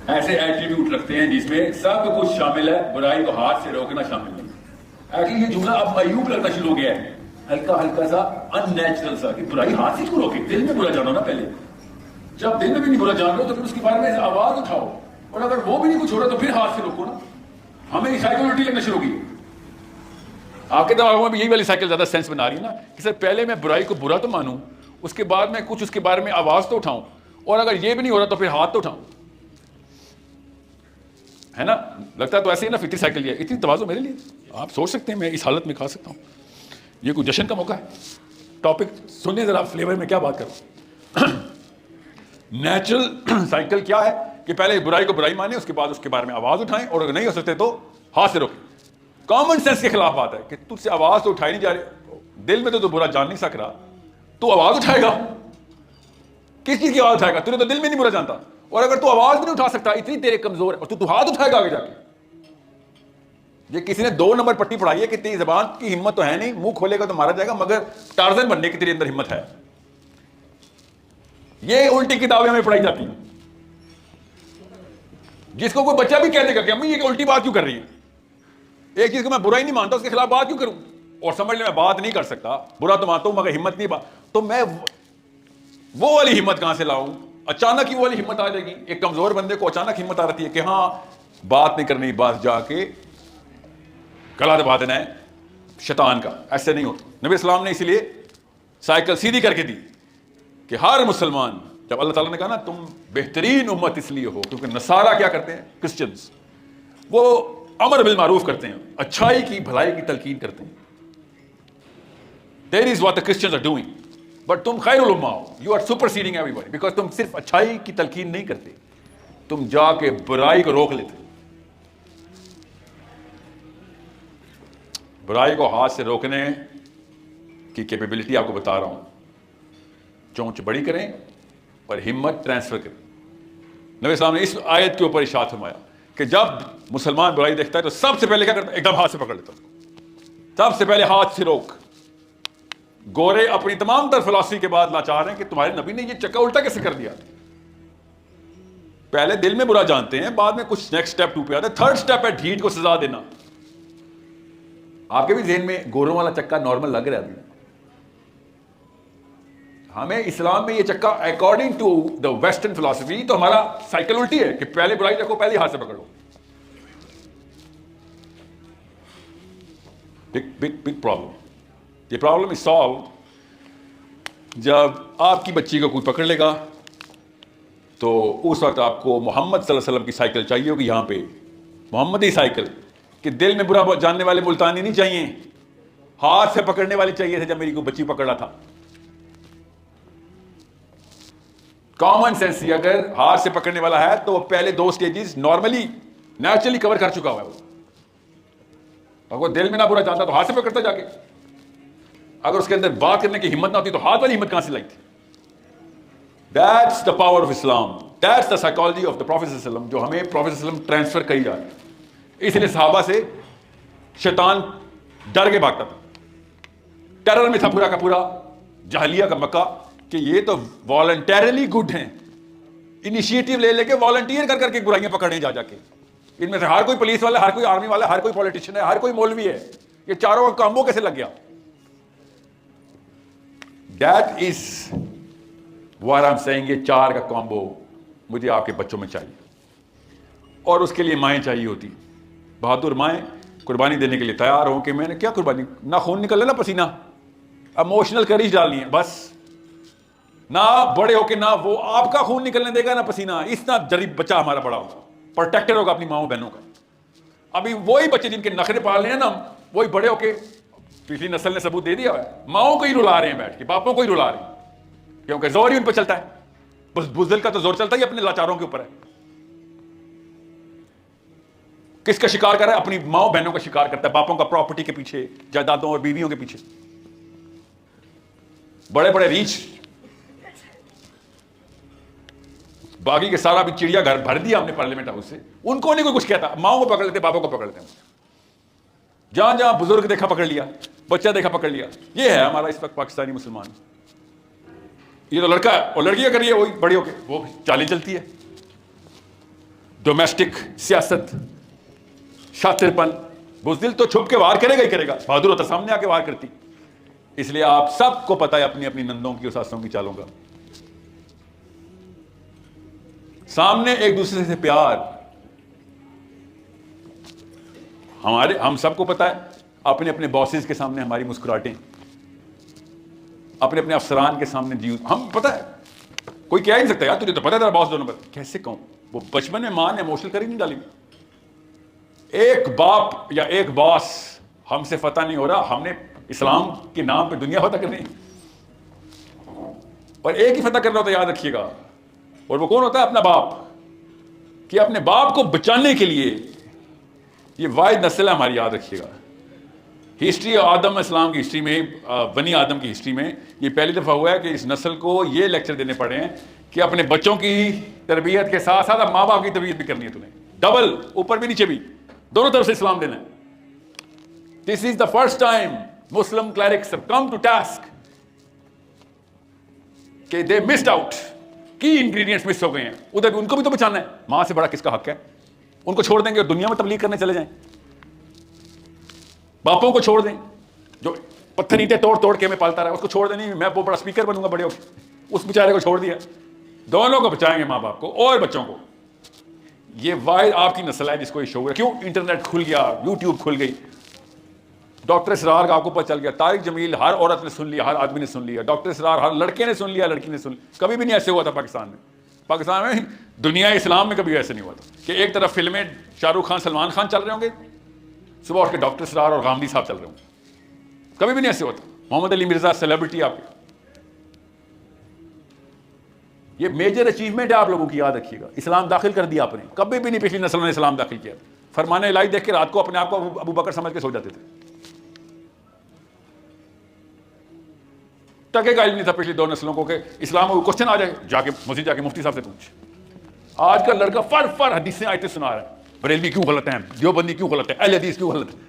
ایسے ایٹریبیوٹ رکھتے ہیں جس میں سب کچھ شامل ہے, برائی کو ہاتھ سے روکنا شامل نہیں. ایکچولی یہ جملہ اب معیوب لگنا شروع ہو گیا ہے, ہلکا ہلکا سا ان نیچرل سا, کہ برائی ہاتھ سے کیوں روکے؟ دل میں برا جانو نا پہلے. جب دل میں بھی نہیں برا جان رہے تو پھر اس کے بارے میں آواز اٹھاؤ, اور اگر وہ بھی نہیں کچھ ہو رہا تو پھر ہاتھ سے روکو نا. ہمیں سائیکل الٹی لگنا شروع ہو گئی. آپ کے دماغ میں بھی یہی والی سائیکل زیادہ سینس بنا رہی ہے نا کہ سر پہلے میں برائی کو برا تو مانوں, اس کے بعد میں کچھ اس کے بارے میں آواز تو اٹھاؤں, اور اگر یہ بھی نہیں ہو رہا تو پھر ہاتھ تو اٹھاؤں. ہے نا؟ لگتا ہے تو ایسے ہی نا فطری سائیکل. یہ اتنی توازو میرے لیے, آپ سوچ سکتے ہیں میں اس حالت میں کھا سکتا ہوں. یہ کوئی جشن کا موقع ہے. ٹاپک سنیں ذرا, فلیور میں کیا بات کروں. نیچرل سائیکل کیا ہے کہ پہلے برائی کو برائی مانیں, اس کے بعد اس کے بارے میں آواز اٹھائیں, اور اگر نہیں ہو سکتے تو ہاتھ سے روکیں. کامن سینس کے خلاف بات ہے کہ تجھ سے آواز تو اٹھائی نہیں جا رہی. دل میں تو برا جان نہیں سک رہا, تو آواز اٹھائے گا. کس چیز کی آواز اٹھائے گا؟ تو دل میں نہیں برا جانتا, اور اگر تو آواز بھی نہیں اٹھا سکتا, اتنی تیرے کمزور ہے, اور تو ہاتھ اٹھائے گا آگے جا کے. یہ کسی نے 2 نمبر پٹی پڑھائی ہے کہ تیری زبان کی ہمت تو ہے نہیں, منہ کھولے گا تو مارا جائے گا, مگر ٹارزن بننے کی تیرے اندر ہمت ہے. یہ الٹی کتابیں ہمیں پڑھائی جاتی ہیں, جس کو کوئی بچہ بھی کہہ دے گا کہ امی یہ الٹی بات کیوں کر رہی ہے. ایک چیز کو میں برا ہی نہیں مانتا, اس کے خلاف بات کیوں کروں, اور سمجھ لیں میں بات نہیں کر سکتا, برا تو مانتا ہوں مگر ہمت نہیں بات, تو میں وہ والی ہمت کہاں سے لاؤں؟ اچانک ہی وہ والی ہمت آ جائے گی. ایک کمزور بندے کو اچانک ہمت آ رہی ہے کہ ہاں بات نہیں کرنی, بات جا کے گلا دبا دینا ہے شیطان کا. ایسے نہیں ہوتا. نبی اسلام نے اسی لیے سائیکل سیدھی کر کے دی کہ ہر مسلمان, جب اللہ تعالیٰ نے کہا نا تم بہترین امت اس لیے ہو کیونکہ نصارہ کیا کرتے ہیں, کرسچنز, وہ امر بالمعروف کرتے ہیں, اچھائی کی بھلائی کی تلقین کرتے ہیں. That is what the Christians are doing. But تم خیر الامہ ہو, you are superseding everybody, because تم صرف اچھائی کی تلقین نہیں کرتے, تم جا کے برائی کو روک لیتے. برائی کو ہاتھ سے روکنے کی کیپیبلٹی آپ کو بتا رہا ہوں. چونچ بڑی کریں اور ہمت ٹرانسفر کریں. نبی اسلام نے اس آیت کے اوپر ارشاد فرمایا کہ جب مسلمان برائی دیکھتا ہے تو سب سے پہلے کیا کرتا ہے؟ ایک دم ہاتھ سے پکڑ لیتا. سب سے پہلے ہاتھ سے روک. گورے اپنی تمام تر فلاسفی کے بعد لاچار ہیں کہ تمہارے نبی نے یہ چکا الٹا کیسے کر دیا. پہلے دل میں برا جانتے ہیں, بعد میں کچھ نیکسٹ اسٹیپ 2 پہ آتا ہے. 3rd اسٹیپ ہے ڈھیٹ کو سزا دینا. آپ کے بھی ذہن میں گوروں والا چکا نارمل لگ رہا ہے ابھی. ہمیں اسلام میں یہ چکا according to the western philosophy تو ہمارا سائیکل الٹی ہے کہ پہلے برائی رکھو, پہلے ہاتھ سے پکڑو. Big problem. یہ پرابلم از سالو جب آپ کی بچی کو کوئی پکڑ لے گا تو اس وقت آپ کو محمد صلی اللہ علیہ وسلم کی سائیکل چاہیے ہوگی یہاں پہ، محمدی سائیکل، کہ دل میں برا جاننے والے ملتانی نہیں چاہیے، ہاتھ سے پکڑنے والے چاہیے تھے جب میری کوئی بچی پکڑ رہا تھا. کامن سینس، اگر ہاتھ سے پکڑنے والا ہے تو وہ پہلے 2 سٹیجز نارملی نیچرلی کور کر چکا ہوا ہے. وہ اگر دل میں نہ برا چاہتا تو ہاتھ سے پکڑتا جا کے. اگر اس کے اندر بات کرنے کی ہمت نہ ہوتی تو ہاتھ والی ہمت کہاں سے لائی تھی؟ That's the power of Islam. That's the psychology of the Prophet صلی اللہ علیہ وسلم، جو ہمیں Prophet صلی اللہ علیہ وسلم ٹرانسفر کری جا رہی ہے. اس لیے صحابہ سے شیطان ڈر کے بھاگتا تھا. ٹیرر میں تھا پورا کا پورا جاہلیہ کا مکہ کہ یہ تو والنٹیرلی گڈ ہیں، انیشیٹو لے کے والنٹیئر کر کے برائیاں پکڑنے جا کے. ان میں سے ہر کوئی پولیس والا، ہر کوئی آرمی والا، ہر کوئی پولیٹیشین ہے، ہر کوئی مولوی ہے. یہ چاروں کا کامبو کیسے لگ گیا؟ That is what I'm saying. یہ 4 کا کامبو مجھے آپ کے بچوں میں چاہیے، اور اس کے لیے مائیں چاہیے ہوتی، بہادر مائیں قربانی دینے کے لیے تیار ہوں. کہ میں نے کیا قربانی، نہ خون نکل نا پسینہ، ایموشنل کریج ڈالنی ہے بس. نہ بڑے ہو کے نہ وہ آپ کا خون نکلنے دے گا نہ پسینہ. اتنا جریب بچہ ہمارا بڑا ہوگا، پروٹیکٹر ہوگا اپنی ماؤں بہنوں کا. ابھی وہی بچے جن کے نخرے پال رہے ہیں نا، وہی بڑے ہو کے، پچھلی نسل نے ثبوت دے دیا ہے، ماؤں کو ہی رلا رہے ہیں بیٹھ کے، باپوں کو ہی رلا رہے ہیں، کیونکہ زور ہی ان پہ چلتا ہے. بس بزدل کا تو زور چلتا ہی اپنے لاچاروں کے اوپر ہے. کس کا شکار کر رہا ہے؟ اپنی ماؤں بہنوں کا شکار کرتا ہے، باپوں کا پراپرٹی کے پیچھے، جائیدادوں اور بیویوں کے پیچھے. بڑے بڑے ریچ، باقی کے سارا بھی چڑیا گھر بھر دیا ہم نے پارلیمنٹ ہاؤس سے، ان کو نہیں کوئی کچھ کہتا. ماؤں کو پکڑ لیتے، باپوں کو پکڑ لیتے ہیں. جہاں جہاں بزرگ دیکھا پکڑ لیا، بچہ دیکھا پکڑ لیا. یہ ہے ہمارا اس وقت پاکستانی مسلمان. یہ تو لڑکا ہے اور لڑکیاں کر رہی ہے وہی بڑی ہو کے، وہ چالیں چلتی ہے. ڈومیسٹک سیاست، شاطر پن. بزدل تو چھپ کے وار کرے گا ہی کرے گا، بہادر ہوتا سامنے آ کے وار کرتی. اس لیے آپ سب کو پتا ہے اپنی اپنی نندوں کی اور ساسوں کی چالوں کا. سامنے ایک دوسرے سے پیار، ہم سب کو پتا ہے. اپنے اپنے باسز کے سامنے ہماری مسکراہٹیں، اپنے اپنے افسران کے سامنے جی، ہم پتا ہے کوئی کہہ ہی نہیں سکتا یار تجھے تو پتا ہے تیرا باس دونوں پر. کیسے کہوں؟ وہ بچپن میں ماں نے ایموشنل کری نہیں ڈالی. ایک باپ یا ایک باس ہم سے فتح نہیں ہو رہا. ہم نے اسلام کے نام پہ دنیا فتح کرنی اور ایک ہی فتح کرنا ہوتا ہے، یاد رکھیے گا. اور وہ کون ہوتا ہے؟ اپنا باپ. کہ اپنے باپ کو بچانے کے لیے، یہ واحد نسل ہے ہماری، یاد رکھیے گا. ہسٹری آدم اسلام کی ہسٹری میں، بنی آدم کی ہسٹری میں یہ پہلی دفعہ ہوا ہے کہ اس نسل کو یہ لیکچر دینے پڑے ہیں کہ اپنے بچوں کی تربیت کے ساتھ ساتھ ماں باپ کی تربیت بھی کرنی ہے تمہیں، ڈبل، اوپر بھی نیچے بھی، دونوں طرف سے اسلام دینا ہے. This is the first time Muslim clerics have come to task کہ دے مسڈ آؤٹ، کی انگریڈینٹس مس ہو گئے ہیں. ادھر بھی ان کو بھی تو بچانا ہے. ماں سے بڑا کس کا حق ہے؟ ان کو چھوڑ دیں گے اور دنیا میں تبلیغ کرنے چلے جائیں. باپوں کو چھوڑ دیں جو پتھر اینٹیں توڑ کے ہمیں پالتا رہا، اس کو چھوڑ دیں. نہیں میں وہ بڑا اسپیکر بنوں گا بڑے ہو کے، اس بیچارے کو چھوڑ دیا. دونوں کو بچائیں گے، ماں باپ کو اور بچوں کو. یہ واحد آپ کی نسل ہے جس کو یہ شعور ہے. کیوں؟ انٹرنیٹ کھل گیا، یوٹیوب کھل گئی. ڈاکٹر اسرار کا آپ کو پتہ چل گیا، طارق جمیل ہر عورت نے سن لیا، ہر آدمی نے سن لیا. ڈاکٹر اسرار ہر لڑکے نے سن لیا، لڑکی نے سن لیا. کبھی بھی نہیں ایسے ہوا تھا پاکستان میں. پاکستان میں دنیا اسلام میں کبھی ایسے نہیں ہوا تھا کہ ایک طرف فلمیں شاہ رخ خان، سلمان خان چل رہے ہوں گے، صبح اٹھ کے ڈاکٹر اسرار اور غامدی صاحب چل رہے ہوں گے. کبھی بھی نہیں ایسے ہوتا. محمد علی مرزا سیلیبریٹی آپ کے. یہ میجر اچیومنٹ ہے آپ لوگوں کی، یاد رکھیے گا. اسلام داخل کر دیا آپ نے. کبھی بھی نہیں پچھلی نسل نے اسلام داخل کیا. فرمان الہی دیکھ کے رات کو اپنے آپ کو ابو بکر سمجھ کے سو جاتے تھے. ٹکے کا علم نہیں تھا پچھلی 2 نسلوں کو کہ اسلام کو کوشچن آ جائے جا کے مسجد جا کے مفتی صاحب سے پوچھ. آج کل لڑکا فر حدیثیں آیتیں سنا رہا ہے، بریلوی کیوں غلط ہیں، دیوبندی کیوں غلط ہے، اہل حدیث کیوں غلط ہے.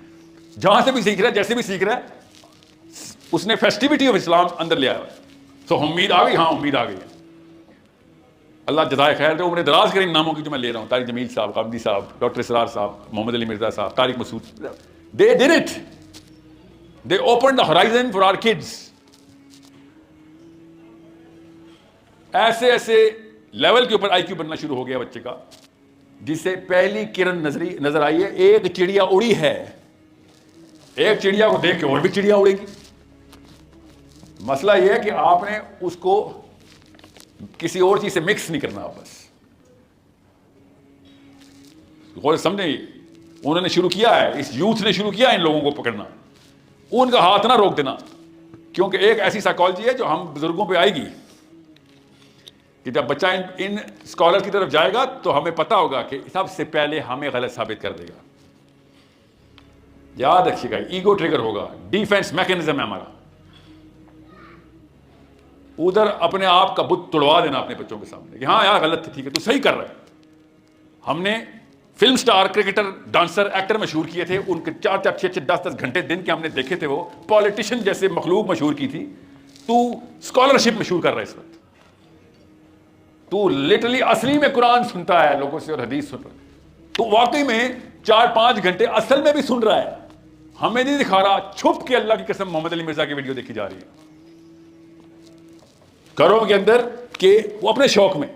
جہاں سے بھی سیکھ رہا ہے، جیسے بھی سیکھ رہا ہے، اس نے فیسٹیوٹی آف اسلام اندر لے آیا. سو امید آ گئی. ہاں امید آ گئی ہے. اللہ جزائے خیر دے، عمر دراز کریں ناموں کی جو میں لے رہا ہوں. طارق جمیل صاحب، غامدی صاحب، ڈاکٹر اسرار صاحب، محمد علی مرزا صاحب، طارق مسعود. They did it. They opened the horizon for our kids. ایسے ایسے لیول کے اوپر آئی کیو بننا شروع ہو گیا بچے کا، جس سے پہلی کرن نظر آئی ہے. ایک چڑیا اڑی ہے، ایک چڑیا کو دیکھ کے اور بھی چڑیا اڑے گی. مسئلہ یہ ہے کہ آپ نے اس کو کسی اور چیز سے مکس نہیں کرنا. آپ بس غور سمجھیں, انہوں نے شروع کیا ہے, اس یوتھ نے شروع کیا ہے ان لوگوں کو پکڑنا. ان کا ہاتھ نہ روک دینا, کیونکہ ایک ایسی سائیکالوجی ہے جو ہم بزرگوں پہ آئے گی کہ جب بچہ ان اسکالر کی طرف جائے گا تو ہمیں پتا ہوگا کہ سب سے پہلے ہمیں غلط ثابت کر دے گا. یاد رکھیے گا, ایگو ٹریگر ہوگا, ڈیفینس میکینزم ہے ہمارا. ادھر اپنے آپ کا بت توڑوا دینا اپنے بچوں کے سامنے کہ ہاں یار غلط تھی, ٹھیک ہے تو صحیح کر رہا ہے. ہم نے film star, cricketer, dancer, actor مشہور کیے تھے, ان کے 4-4, 6-6, 10-10 گھنٹے دن کے ہم نے دیکھے تھے. وہ پالیٹیشین جیسے مخلوق مشہور کی تھی. تو اسکالرشپ مشہور کر رہا ہے اس وقت. تو لٹرلی اصلی میں قرآن سنتا ہے لوگوں سے اور حدیث سن رہا ہے. تو واقعی میں 4-5 گھنٹے اصل میں بھی سن رہا ہے, ہمیں نہیں دکھا رہا. چھپ کے اللہ کی قسم محمد علی مرزا کی ویڈیو دیکھی جا رہی ہے گھروں کے اندر, کہ وہ اپنے شوق میں,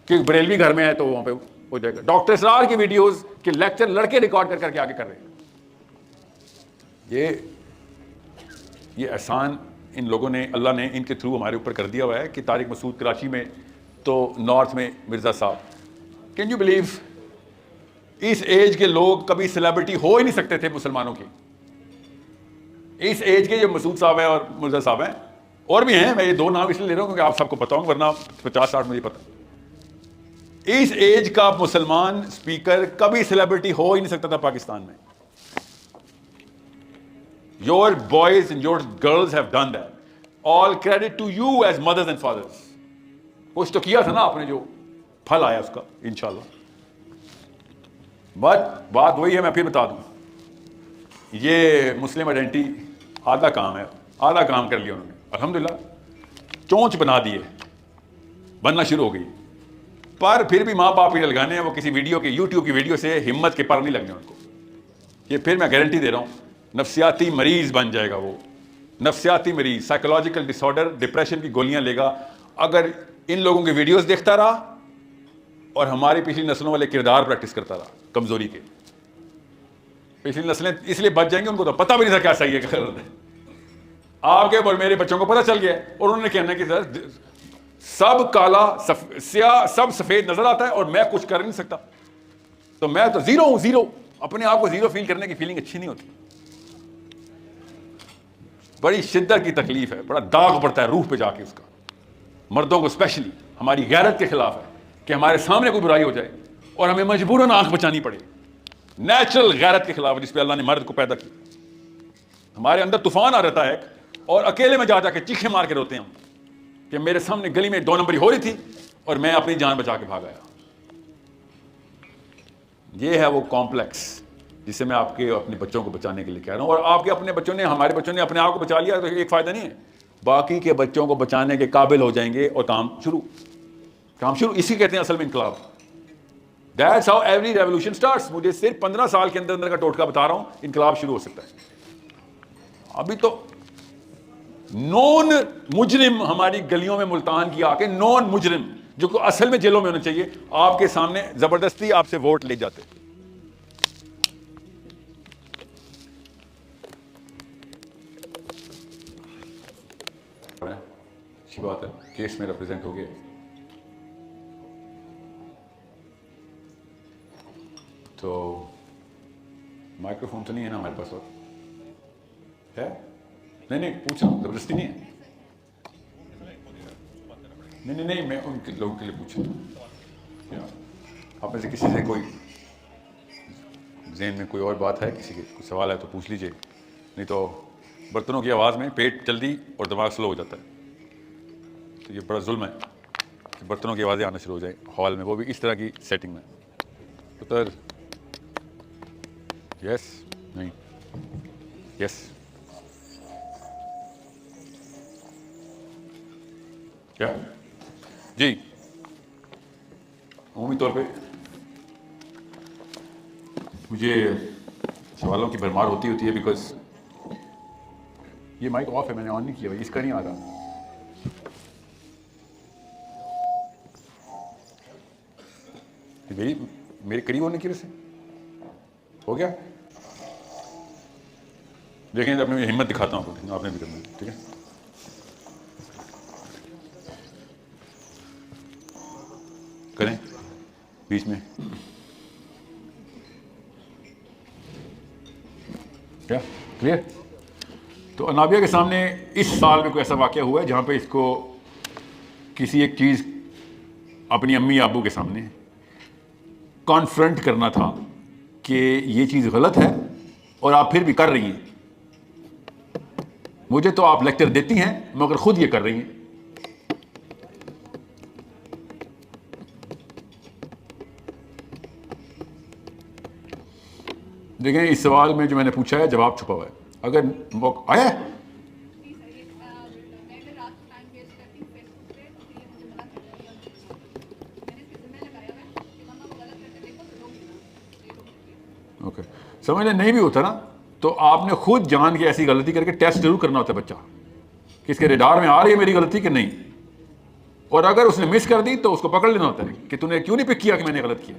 کہ بریلوی گھر میں ہے تو وہاں پہ ہو جائے گا. ڈاکٹر اسرار کی ویڈیوز کے لیکچر لڑکے ریکارڈ کر کے آگے کر رہے ہیں. یہ احسان ان لوگوں نے, اللہ نے ان کے تھرو ہمارے اوپر کر دیا ہوا ہے کہ طارق مسعود کراچی میں, تو نارتھ میں مرزا صاحب, کین یو بلیو اس ایج کے لوگ کبھی سیلیبریٹی ہو ہی نہیں سکتے تھے مسلمانوں کی. اس ایج کے جو مسعود صاحب ہیں اور مرزا صاحب ہیں, اور بھی ہیں, میں یہ 2 نام اس لیے لے رہا ہوں کیونکہ آپ سب کو پتا ہوں, ورنہ 50-60 مجھے پتا. اس ایج کا مسلمان اسپیکر کبھی سیلیبریٹی ہو ہی نہیں سکتا تھا پاکستان میں. Your boys and your girls have done that. All credit to you as mothers and fathers. کچھ تو کیا تھا نا آپ نے, جو پھل آیا اس کا انشاءاللہ. بات وہی ہے, میں پھر بتا دوں, یہ مسلم آئیڈینٹی آدھا کام ہے, آدھا کام کر لیا انہوں نے الحمدللہ. چونچ بنا دیے, بننا شروع ہو گئی. پر پھر بھی ماں باپ یہ لگانے ہیں, وہ کسی ویڈیو کے, یوٹیوب کی ویڈیو سے ہمت کے پر نہیں لگنے ان کو. یہ پھر میں گارنٹی دے رہا ہوں, نفسیاتی مریض بن جائے گا وہ. نفسیاتی مریض, سائیکولوجیکل ڈس آرڈر, ڈپریشن کی گولیاں لے گا اگر ان لوگوں کی ویڈیوز دیکھتا رہا اور ہماری پچھلی نسلوں والے کردار پریکٹس کرتا رہا کمزوری کے. پچھلی نسلیں اس لیے بچ جائیں گے, ان کو تو پتہ بھی نہیں تھا کیا صحیح ہے کیا غلط ہے. آپ کے اور میرے بچوں کو پتہ چل گیا اور انہوں نے کہنا کہ سر سب کالا سیاہ سب سفید نظر آتا ہے اور میں کچھ کر نہیں سکتا, تو میں تو زیرو ہوں. زیرو, اپنے آپ کو زیرو فیل کرنے کی فیلنگ اچھی نہیں ہوتی. بڑی شدت کی تکلیف ہے, بڑا داغ پڑتا ہے روح پہ جا کے اس کا. مردوں کو اسپیشلی ہماری غیرت کے خلاف ہے کہ ہمارے سامنے کوئی برائی ہو جائے اور ہمیں مجبوراً آنکھ بچانی پڑے. نیچرل غیرت کے خلاف جس پہ اللہ نے مرد کو پیدا کیا. ہمارے اندر طوفان آ رہتا ہے ایک, اور اکیلے میں جا کے چیخے مار کے روتے ہیں ہم کہ میرے سامنے گلی میں 2 نمبری ہو رہی تھی اور میں اپنی جان بچا کے بھاگ آیا. یہ ہے وہ کمپلیکس جسے میں آپ کے اپنے بچوں کو بچانے کے لیے کہہ رہا ہوں. اور آپ کے اپنے بچوں نے, ہمارے بچوں نے اپنے آپ کو بچا لیا تو ایک فائدہ نہیں ہے, باقی کے بچوں کو بچانے کے قابل ہو جائیں گے اور کام شروع. اسی کہتے ہیں اصل میں انقلاب. That's how every revolution starts. مجھے صرف 15 سال کے اندر کا ٹوٹکا بتا رہا ہوں, انقلاب شروع ہو سکتا ہے. ابھی تو نون مجرم ہماری گلیوں میں ملتان کی آ کے, نون مجرم جو کہ اصل میں جیلوں میں ہونے چاہیے, آپ کے سامنے زبردستی آپ سے ووٹ لے جاتے. اچھی بات ہے, کیس میں ریپرزینٹ ہو گیا. تو مائکرو فون تو نہیں ہے نا ہمارے پاس, اور ہے نہیں پوچھ رہا ہوں, زبردستی نہیں ہے. نہیں میں ان کے لوگوں کے لیے پوچھ رہا ہوں. آپ میں سے کسی سے کوئی ذہن میں کوئی اور بات ہے, کسی کے کوئی سوال ہے تو پوچھ لیجئے, نہیں تو برتنوں کی آواز میں پیٹ جلدی اور دماغ سلو ہو جاتا ہے. تو یہ بڑا ظلم ہے کہ برتنوں کی آوازیں آنا شروع ہو جائیں ہال میں, وہ بھی اس طرح کی سیٹنگ میں. پتر یس نہیں یس کیا جی, عمومی طور پہ مجھے سوالوں کی بھرمار ہوتی ہے بیکاز یہ مائک آف ہے, میں نے آن نہیں کیا, اس کا نہیں آ رہا. میرے قریب ہونے کی وجہ سے ہو گیا. دیکھیں اپنی ہمت دکھاتا ہوں, آپ نے بھی کرنا ہے, ٹھیک ہے. کریں بیچ میں. کیا کلیئر؟ تو انابیہ کے سامنے اس سال میں کوئی ایسا واقعہ ہوا ہے جہاں پہ اس کو کسی ایک چیز اپنی امی ابو کے سامنے کانفرنٹ کرنا تھا کہ یہ چیز غلط ہے اور آپ پھر بھی کر رہی ہیں. مجھے تو آپ لیکچر دیتی ہیں مگر خود یہ کر رہی ہیں. دیکھیں اس سوال میں جو میں نے پوچھا ہے جواب چھپا ہوا ہے. اگر موقع آیا ہے اوکے سمجھنے نہیں بھی ہوتا نا تو آپ نے خود جان کے ایسی غلطی کر کے ٹیسٹ ضرور کرنا ہوتا ہے بچہ کہ اس کے ریڈار میں آ رہی ہے میری غلطی کہ نہیں. اور اگر اس نے مس کر دی تو اس کو پکڑ لینا ہوتا ہے کہ تم نے کیوں نہیں پک کیا کہ میں نے غلط کیا.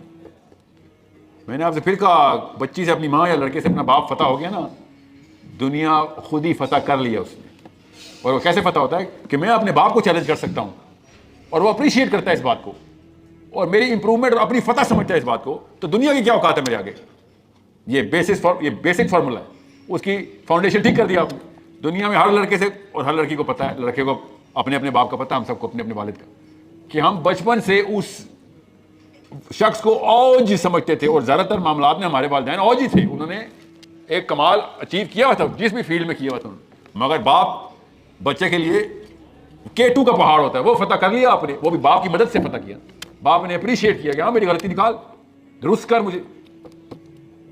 میں نے آپ سے پھر کہا بچی سے اپنی ماں یا لڑکے سے اپنا باپ فتح ہو گیا نا, دنیا خود ہی فتح کر لیا اس نے. اور وہ کیسے فتح ہوتا ہے کہ میں اپنے باپ کو چیلنج کر سکتا ہوں اور وہ اپریشیٹ کرتا ہے اس بات کو اور میری امپروومنٹ اور اپنی فتح سمجھتا ہے اس بات کو, تو دنیا کی کیا اوقات ہے میرے آگے. یہ بیسک فارمولا ہے, اس کی فاؤنڈیشن ٹھیک کر دیا آپ نے. دنیا میں ہر لڑکے سے اور ہر لڑکی کو پتہ ہے, لڑکے کو اپنے اپنے باپ کا پتہ, ہم سب کو اپنے اپنے والد کا, کہ ہم بچپن سے اس شخص کو اوج سمجھتے تھے. اور زیادہ تر معاملات میں ہمارے والدین اوج ہی تھے, انہوں نے ایک کمال اچیو کیا ہوا تھا جس بھی فیلڈ میں کیا ہوا تھا. مگر باپ بچے کے لیے K2 کا پہاڑ ہوتا ہے, وہ فتح کر لیا آپ نے, وہ بھی باپ کی مدد سے فتح کیا. باپ نے اپریشیٹ کیا کہ ہاں میری غلطی نکال, درست کر مجھے.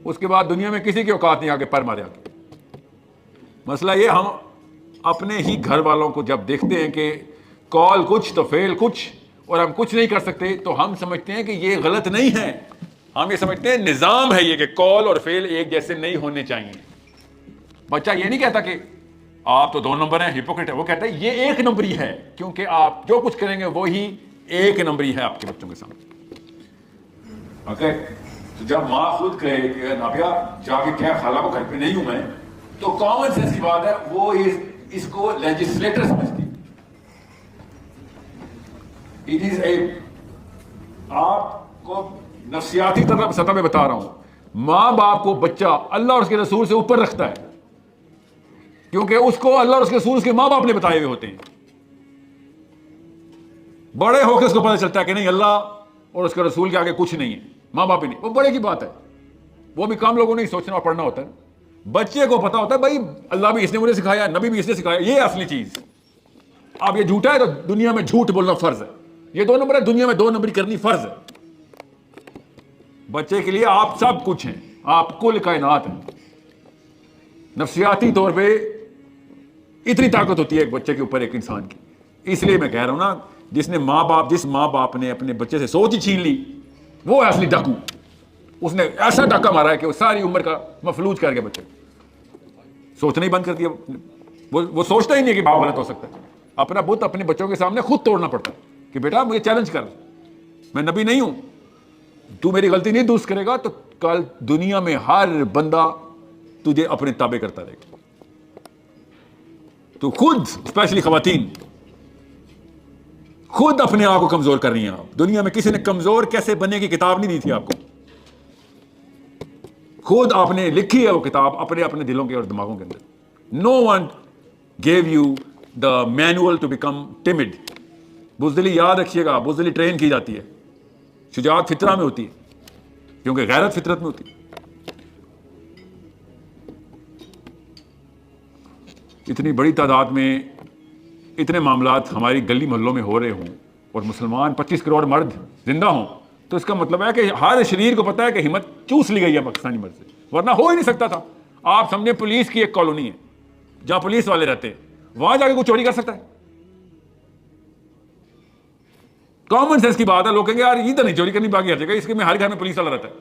اس کے بعد دنیا میں کسی کی اوقات نہیں آگے پر مارے آگے. مسئلہ یہ ہم اپنے ہی گھر والوں کو جب دیکھتے ہیں کہ کال کچھ تو فیل کچھ اور ہم کچھ نہیں کر سکتے تو ہم سمجھتے ہیں کہ یہ غلط نہیں ہے. ہم یہ سمجھتے ہیں نظام ہے یہ کہ کال اور فیل ایک جیسے نہیں ہونے چاہیے. بچہ یہ نہیں کہتا کہ آپ تو 2 نمبر ہیں, ہپوکریٹ ہے. وہ کہتا ہے یہ 1 نمبری ہے, کیونکہ آپ جو کچھ کریں گے وہی 1 نمبری ہے آپ کے بچوں کے سامنے. اوکے تو جب ماں خود کہے کہ نابیہ جا کے کیا خالہ کو گھر پہ نہیں ہوں میں, تو کامن سینس کی بات ہے وہ اس کو لیجسلیٹر سمجھتی. اٹ از اے, آپ کو نفسیاتی سطح پہ بتا رہا ہوں, ماں باپ کو بچہ اللہ اور اس کے رسول سے اوپر رکھتا ہے, کیونکہ اس کو اللہ اور اس کے رسول اس کے ماں باپ نے بتائے ہوئے ہوتے ہیں. بڑے ہو کے اس کو پتہ چلتا ہے کہ نہیں اللہ اور اس کے رسول کے آگے کچھ نہیں ہے, ماں باپ ہی نہیں. وہ بڑے کی بات ہے, وہ بھی کام لوگوں نے سوچنا اور پڑھنا ہوتا ہے. بچے کو پتا ہوتا ہے بھائی اللہ بھی اس نے مجھے سکھایا, نبی بھی اس نے سکھایا, یہ اصلی چیز. اب یہ جھوٹا ہے تو دنیا میں جھوٹ بولنا فرض ہے. یہ 2 نمبر ہے, دنیا میں 2 نمبری کرنی فرض ہے. بچے کے لیے آپ سب کچھ ہیں, آپ کل کائنات ہیں. نفسیاتی طور پہ اتنی طاقت ہوتی ہے ایک بچے کے اوپر ایک انسان کی. اس لیے میں کہہ رہا ہوں نا, جس ماں باپ نے اپنے بچے سے سوچ ہی چھین لی وہ ہے اصلی ڈاکو. اس نے ایسا ڈاکہ مارا ہے کہ وہ ساری عمر کا مفلوج کر گیا بچے. سوچنا ہی بند کر دیا. وہ سوچتا ہی نہیں کہ باپ غلط ہو سکتا ہے. اپنا بت اپنے بچوں کے سامنے خود توڑنا پڑتا ہے کہ بیٹا مجھے چیلنج کر, میں نبی نہیں ہوں, تو میری غلطی نہیں درست کرے گا تو کل دنیا میں ہر بندہ تجھے اپنے تابع کرتا رہے گا. تو خود اسپیشلی خواتین خود اپنے آپ کو کمزور کر رہی ہیں. آپ دنیا میں کسی نے کمزور کیسے بننے کی کتاب نہیں دی تھی آپ کو, خود آپ نے لکھی ہے وہ کتاب اپنے اپنے دلوں کے اور دماغوں کے اندر. No one gave you the manual to become tamed. بزدلی یاد رکھیے گا, بزدلی ٹرین کی جاتی ہے, شجاعت فطرہ میں ہوتی ہے کیونکہ غیرت فطرت میں ہوتی ہے. اتنی بڑی تعداد میں اتنے معاملات ہماری گلی محلوں میں ہو رہے ہوں اور مسلمان 25 کروڑ مرد زندہ ہوں, تو اس کا مطلب ہے کہ ہر شریر کو پتہ ہے کہ ہمت چوس لی گئی ہے پاکستانی مرد سے, ورنہ ہو ہی نہیں سکتا تھا. آپ سمجھیں پولیس کی ایک کالونی ہے جہاں پولیس والے رہتے ہیں, وہاں جا کے کوئی چوری کر سکتا ہے؟ کامن سینس کی بات ہے. لوگ کہیں گے یار یہ تو نہیں چوری کرنی باقی ہر جگہ, اس کے میں ہر گھر میں پولیس والا رہتا ہے.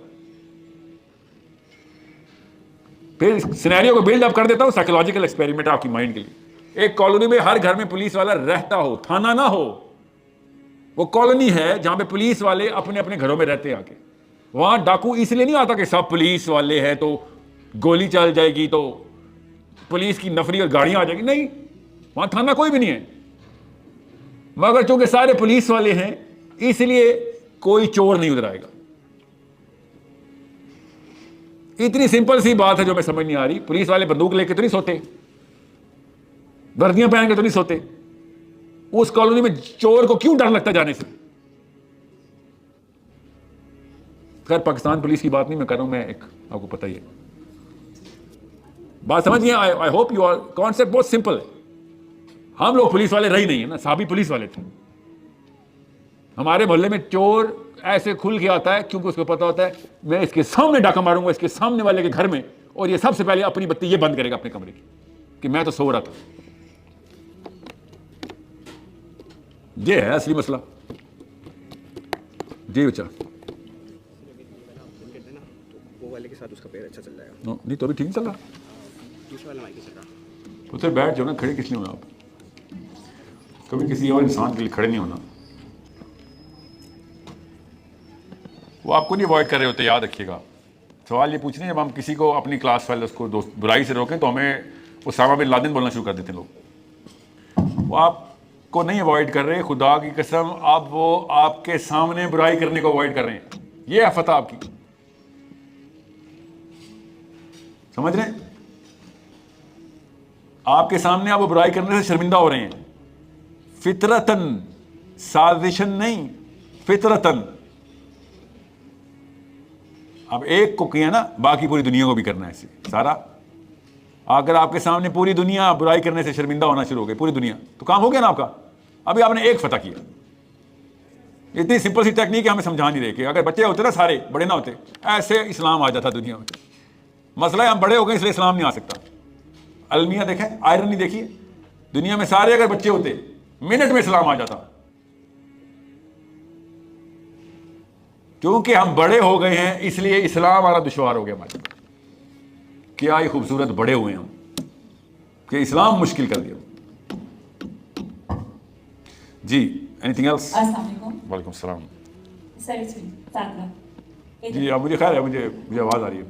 پھر سینیریو کو بلڈ اپ کر دیتا ہوں, سائیکولوجیکل ایکسپیریمنٹ آپ کی مائنڈ کے لیے. ایک کالونی میں ہر گھر میں پولیس والا رہتا ہو, تھانہ نہ ہو, وہ کالونی ہے جہاں پہ پولیس والے اپنے اپنے گھروں میں رہتے ہیں. آ کے وہاں ڈاکو اس لیے نہیں آتا کہ سب پولیس والے ہیں تو گولی چل جائے گی تو پولیس کی نفری اور گاڑیاں آ جائیں گی. نہیں, وہاں تھانہ کوئی بھی نہیں ہے. مگر چونکہ سارے پولیس والے ہیں اس لیے کوئی چور نہیں ادھر آئے گا. اتنی سمپل سی بات ہے جو میں سمجھ نہیں آ رہی. پولیس والے بندوق لے کے تو نہیں سوتے, وردیاں پہن کے تو نہیں سوتے. اس کالونی میں چور کو کیوں ڈر لگتا جانے سے؟ خیر پاکستان پولیس کی بات نہیں میں کر رہا ہوں, میں ایک آپ کو پتہ ہی ہے بات سمجھ گئے. I hope you are, concept بہت سمپل ہے. ہم لوگ پولیس والے رہی نہیں ہیں نا, صحابی پولیس والے تھے. ہمارے محلے میں چور ایسے کھل کے آتا ہے کیونکہ اس کو پتا ہوتا ہے میں اس کے سامنے ڈاکہ ماروں گا اس کے سامنے والے کے گھر میں, اور یہ سب سے پہلے اپنی بتی یہ بند کرے گا اپنے کمرے کی کہ میں تو سو رہا تھا. یہ ہے اصلی مسئلہ. جی بچہ نہیں تو ابھی ٹھیک چل رہا, تو پھر بیٹھ جاؤ نا, کھڑے کس لیے ہونا آپ؟ کبھی کسی اور انسان کے لیے کھڑے نہیں ہونا. وہ آپ کو نہیں اوائڈ کر رہے ہوتے, یاد رکھیے گا. سوال یہ پوچھ رہے ہیں جب ہم کسی کو اپنی کلاس فیلوز کو برائی سے روکیں تو ہمیں اسامہ بن لادن بولنا شروع کر دیتے ہیں لوگ. وہ آپ کو نہیں اوائڈ کر رہے, خدا کی قسم اب وہ آپ کے سامنے برائی کرنے کو اوائڈ کر رہے ہیں. یہ ہے فتح آپ کی, سمجھ رہے ہیں؟ آپ کے سامنے آپ وہ برائی کرنے سے شرمندہ ہو رہے ہیں, فطرتاً, سازشن نہیں, فطرتاً. اب ایک کو کیا نا, باقی پوری دنیا کو بھی کرنا ہے ایسے سارا. اگر آپ کے سامنے پوری دنیا برائی کرنے سے شرمندہ ہونا شروع ہو گئی, پوری دنیا, تو کام ہو گیا نا آپ کا. ابھی آپ نے ایک فتح کیا. اتنی سمپل سی ٹیکنیک ہمیں سمجھا نہیں رہے کہ اگر بچے ہوتے نا سارے, بڑے نہ ہوتے, ایسے اسلام آ جاتا دنیا میں. مسئلہ ہے ہم بڑے ہو گئے اس لیے اسلام نہیں آ سکتا. المیہ دیکھیں, آئرن نہیں دیکھیے, دنیا میں سارے اگر بچے ہوتے منٹ میں اسلام آ جاتا. کیونکہ ہم بڑے ہو گئے ہیں اس لیے اسلام آنا دشوار ہو گیا ہمارے. کیا ہی خوبصورت بڑے ہوئے ہیں ہم کہ اسلام مشکل کر دیا. جی اینی تھنگ ایلس؟ السلام علیکم. وعلیکم السلام. سر جی اب مجھے خیر ہے, مجھے آواز آ رہی ہے.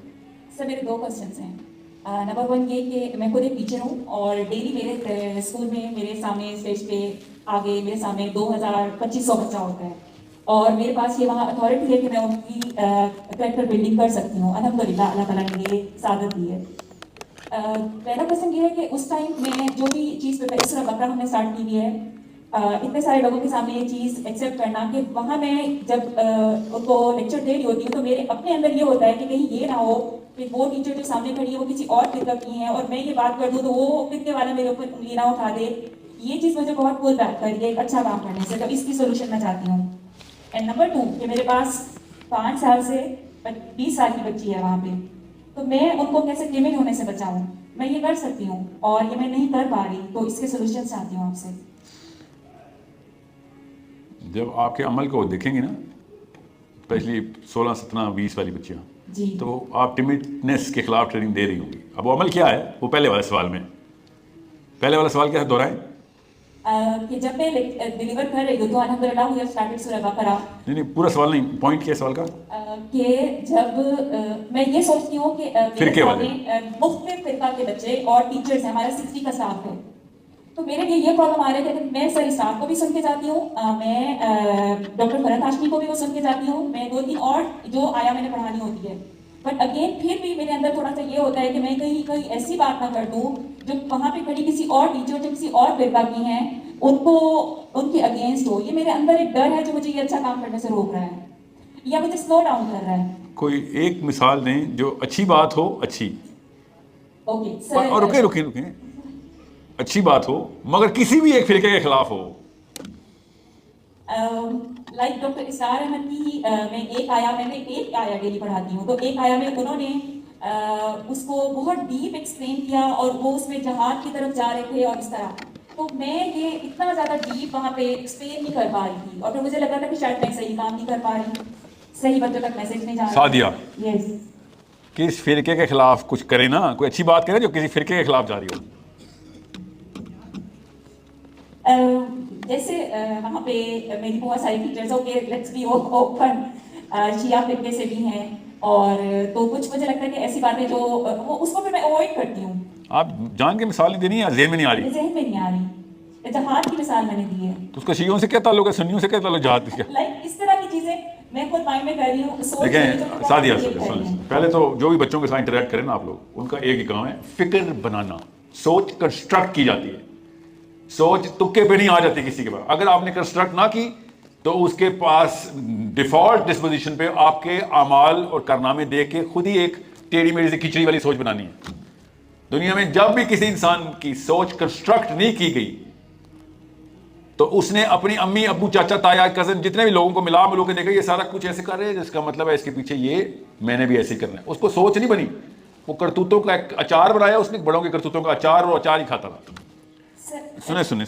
سر میرے 2 کوشچنس ہیں. نمبر 1 یہ کہ میں خود ایک ٹیچر ہوں اور ڈیلی میرے اسکول میں میرے سامنے اسٹیج پہ آگے میرے سامنے 2500 بچہ ہوتا ہے, اور میرے پاس یہ وہاں اتھارٹی ہے کہ میں ان کی کریکٹر بلڈنگ کر سکتی ہوں. الحمدللہ اللہ تعالیٰ نے یہ سعادت دی ہے. پہلا کوشچن یہ ہے کہ اس ٹائم میں جو بھی چیز پہ سورہ بقرہ ہم نے اسٹارٹ کی ہوئی ہے, اتنے سارے لوگوں کے سامنے یہ چیز ایکسیپٹ کرنا کہ وہاں میں جب ان کو لیکچر دے رہی ہوتی ہوں تو میرے اپنے اندر یہ ہوتا ہے کہ کہیں یہ نہ ہو کہ وہ ٹیچر جو سامنے کھڑی ہے وہ کسی اور فرقہ کی ہیں اور میں یہ بات کر دوں تو وہ فرقے والا میرے اوپر انگلی نہ اٹھا دے. یہ چیز مجھے بہت پول بیک کر رہی ہے ایک اچھا کام کرنے سے, تو اس کی سولوشن میں چاہتی ہوں. اینڈ نمبر 2 کہ میرے پاس 5 سال سے 20 سال کی بچی ہے وہاں پہ, تو میں ان کو کیسے ٹیمنگ ہونے سے بچاؤں؟ میں یہ کر سکتی ہوں اور یہ میں نہیں کر پا رہی, تو اس کے سولوشن چاہتی ہوں آپ سے. جب آپ کے عمل کو دیکھیں گے نا, اسپیشلی 16, 17, 20 والی بچیاں, تو آپ ٹیمڈنس کے خلاف ٹریننگ دے رہی ہوں گی. اب وہ عمل کیا ہے, وہ پہلے والے سوال میں, پہلے والا سوال کیا ہے, دہرائیں. کہ جب میں ڈیلیور کر رہی ہوں تو الحمدللہ وی ہیو اسٹارٹڈ سورہ بقرہ. نہیں پورا سوال نہیں, پوائنٹ کیا ہے سوال کا, کہ جب میں یہ سوچتی ہوں کہ فرقے والے مختلف فرقہ کے بچے اور ٹیچرز ہیں, ہمارا 60 کا اسٹاف ہے, تو میرے لیے یہ پرابلم آ رہا ہے کہ میں سر اسٹاف کو بھی سن کے جاتی ہوں, میں ڈاکٹر فرحت ہاشمی کو بھی وہ سن کے جاتی ہوں, میں 2-3 اور جو آیا میں نے پڑھانی ہوتی ہے, بٹ اگین پھر بھی میرے اندر تھوڑا سا یہ ہوتا ہے کہ میں کہیں ایسی بات نہ کر دوں جو وہاں پہ کھڑی کسی اور ٹیچر جو کسی اور فرقہ کی ہیں ان کے اگینسٹ ہو. یہ میرے اندر ایک ڈر ہے جو مجھے یہ اچھا کام کرنے سے روک رہا ہے یا مجھے سلو ڈاؤن کر رہا ہے. کوئی ایک مثال دیں جو اچھی بات ہو, اچھی, اوکے سر, اور رکیں, اچھی بات ہو مگر کسی بھی ایک فرقے کے خلاف ہو. لائک ڈاکٹر اسرار احمد کی میں ایک آیا ڈیلی پڑھاتی ہوں, تو ایک آیا میں انہوں نے اس کو بہت ڈیپ ایکسپلین کیا اور وہ اس میں جہاد کی طرف جا رہے تھے اور اس طرح, تو میں یہ اتنا زیادہ ڈیپ وہاں پہ ایکسپلین نہیں کر پا رہی تھی, اور پھر مجھے لگا تھا کہ شاید میں صحیح کام نہیں کر پا رہی, صحیح بچوں تک میسج نہیں جا رہا. سعدیہ, یس, کس فرقے کے خلاف کچھ کرے نا, کوئی اچھی بات کرے جو کسی فرقے کے خلاف جا رہی ہو. جیسے وہاں پہ میری بہت ساری ٹیچرز ہو کے لیٹس بی اوپن شیعہ فرقے سے بھی ہیں, اور تو کچھ مجھے لگتا ہے کہ ایسی باتیں جو وہ اس کو پھر میں اوائڈ کرتی ہوں. آپ جان کے مثال نہیں دینی یا ذہن میں نہیں آ رہی؟ ذہن میں نہیں آ رہی, جہاد کی مثال میں نے دی ہے. تو اس کا شیعوں سے کیا تعلق ہے, سنیوں سے کیا تعلق, جہاد کا؟ لائک اس طرح کی چیزیں میں خود مائنڈ میں کر رہی ہوں. دیکھیں سعدیہ، پہلے تو جو بھی بچوں کے ساتھ انٹریکٹ کریں نا آپ لوگ، ان کا ایک ہی کام ہے فکر بنانا. سوچ کنسٹرکٹ کی جاتی ہے، سوچ تکے پہ نہیں آ جاتی کسی کے پاس. اگر آپ نے کنسٹرکٹ نہ کی تو اس کے پاس ڈیفالٹ ڈسپوزیشن پہ آپ کے اعمال اور کارنامے دیکھ کے خود ہی ایک ٹیڑھی میڑھی سے کھچڑی والی سوچ بنانی ہے. دنیا میں جب بھی کسی انسان کی سوچ کنسٹرکٹ نہیں کی گئی تو اس نے اپنی امی ابو چاچا تایا کزن جتنے بھی لوگوں کو ملا ملو کے دیکھا یہ سارا کچھ ایسے کر رہے ہیں جس کا مطلب ہے اس کے پیچھے یہ میں نے بھی ایسے ہی کرنا ہے. اس کو سوچ نہیں بنی، وہ کرتوتوں کا ایک اچار بنایا اس نے، بڑوں کے کرتوتوں کا اچار، اور اچار ہی کھاتا رہا. سنیں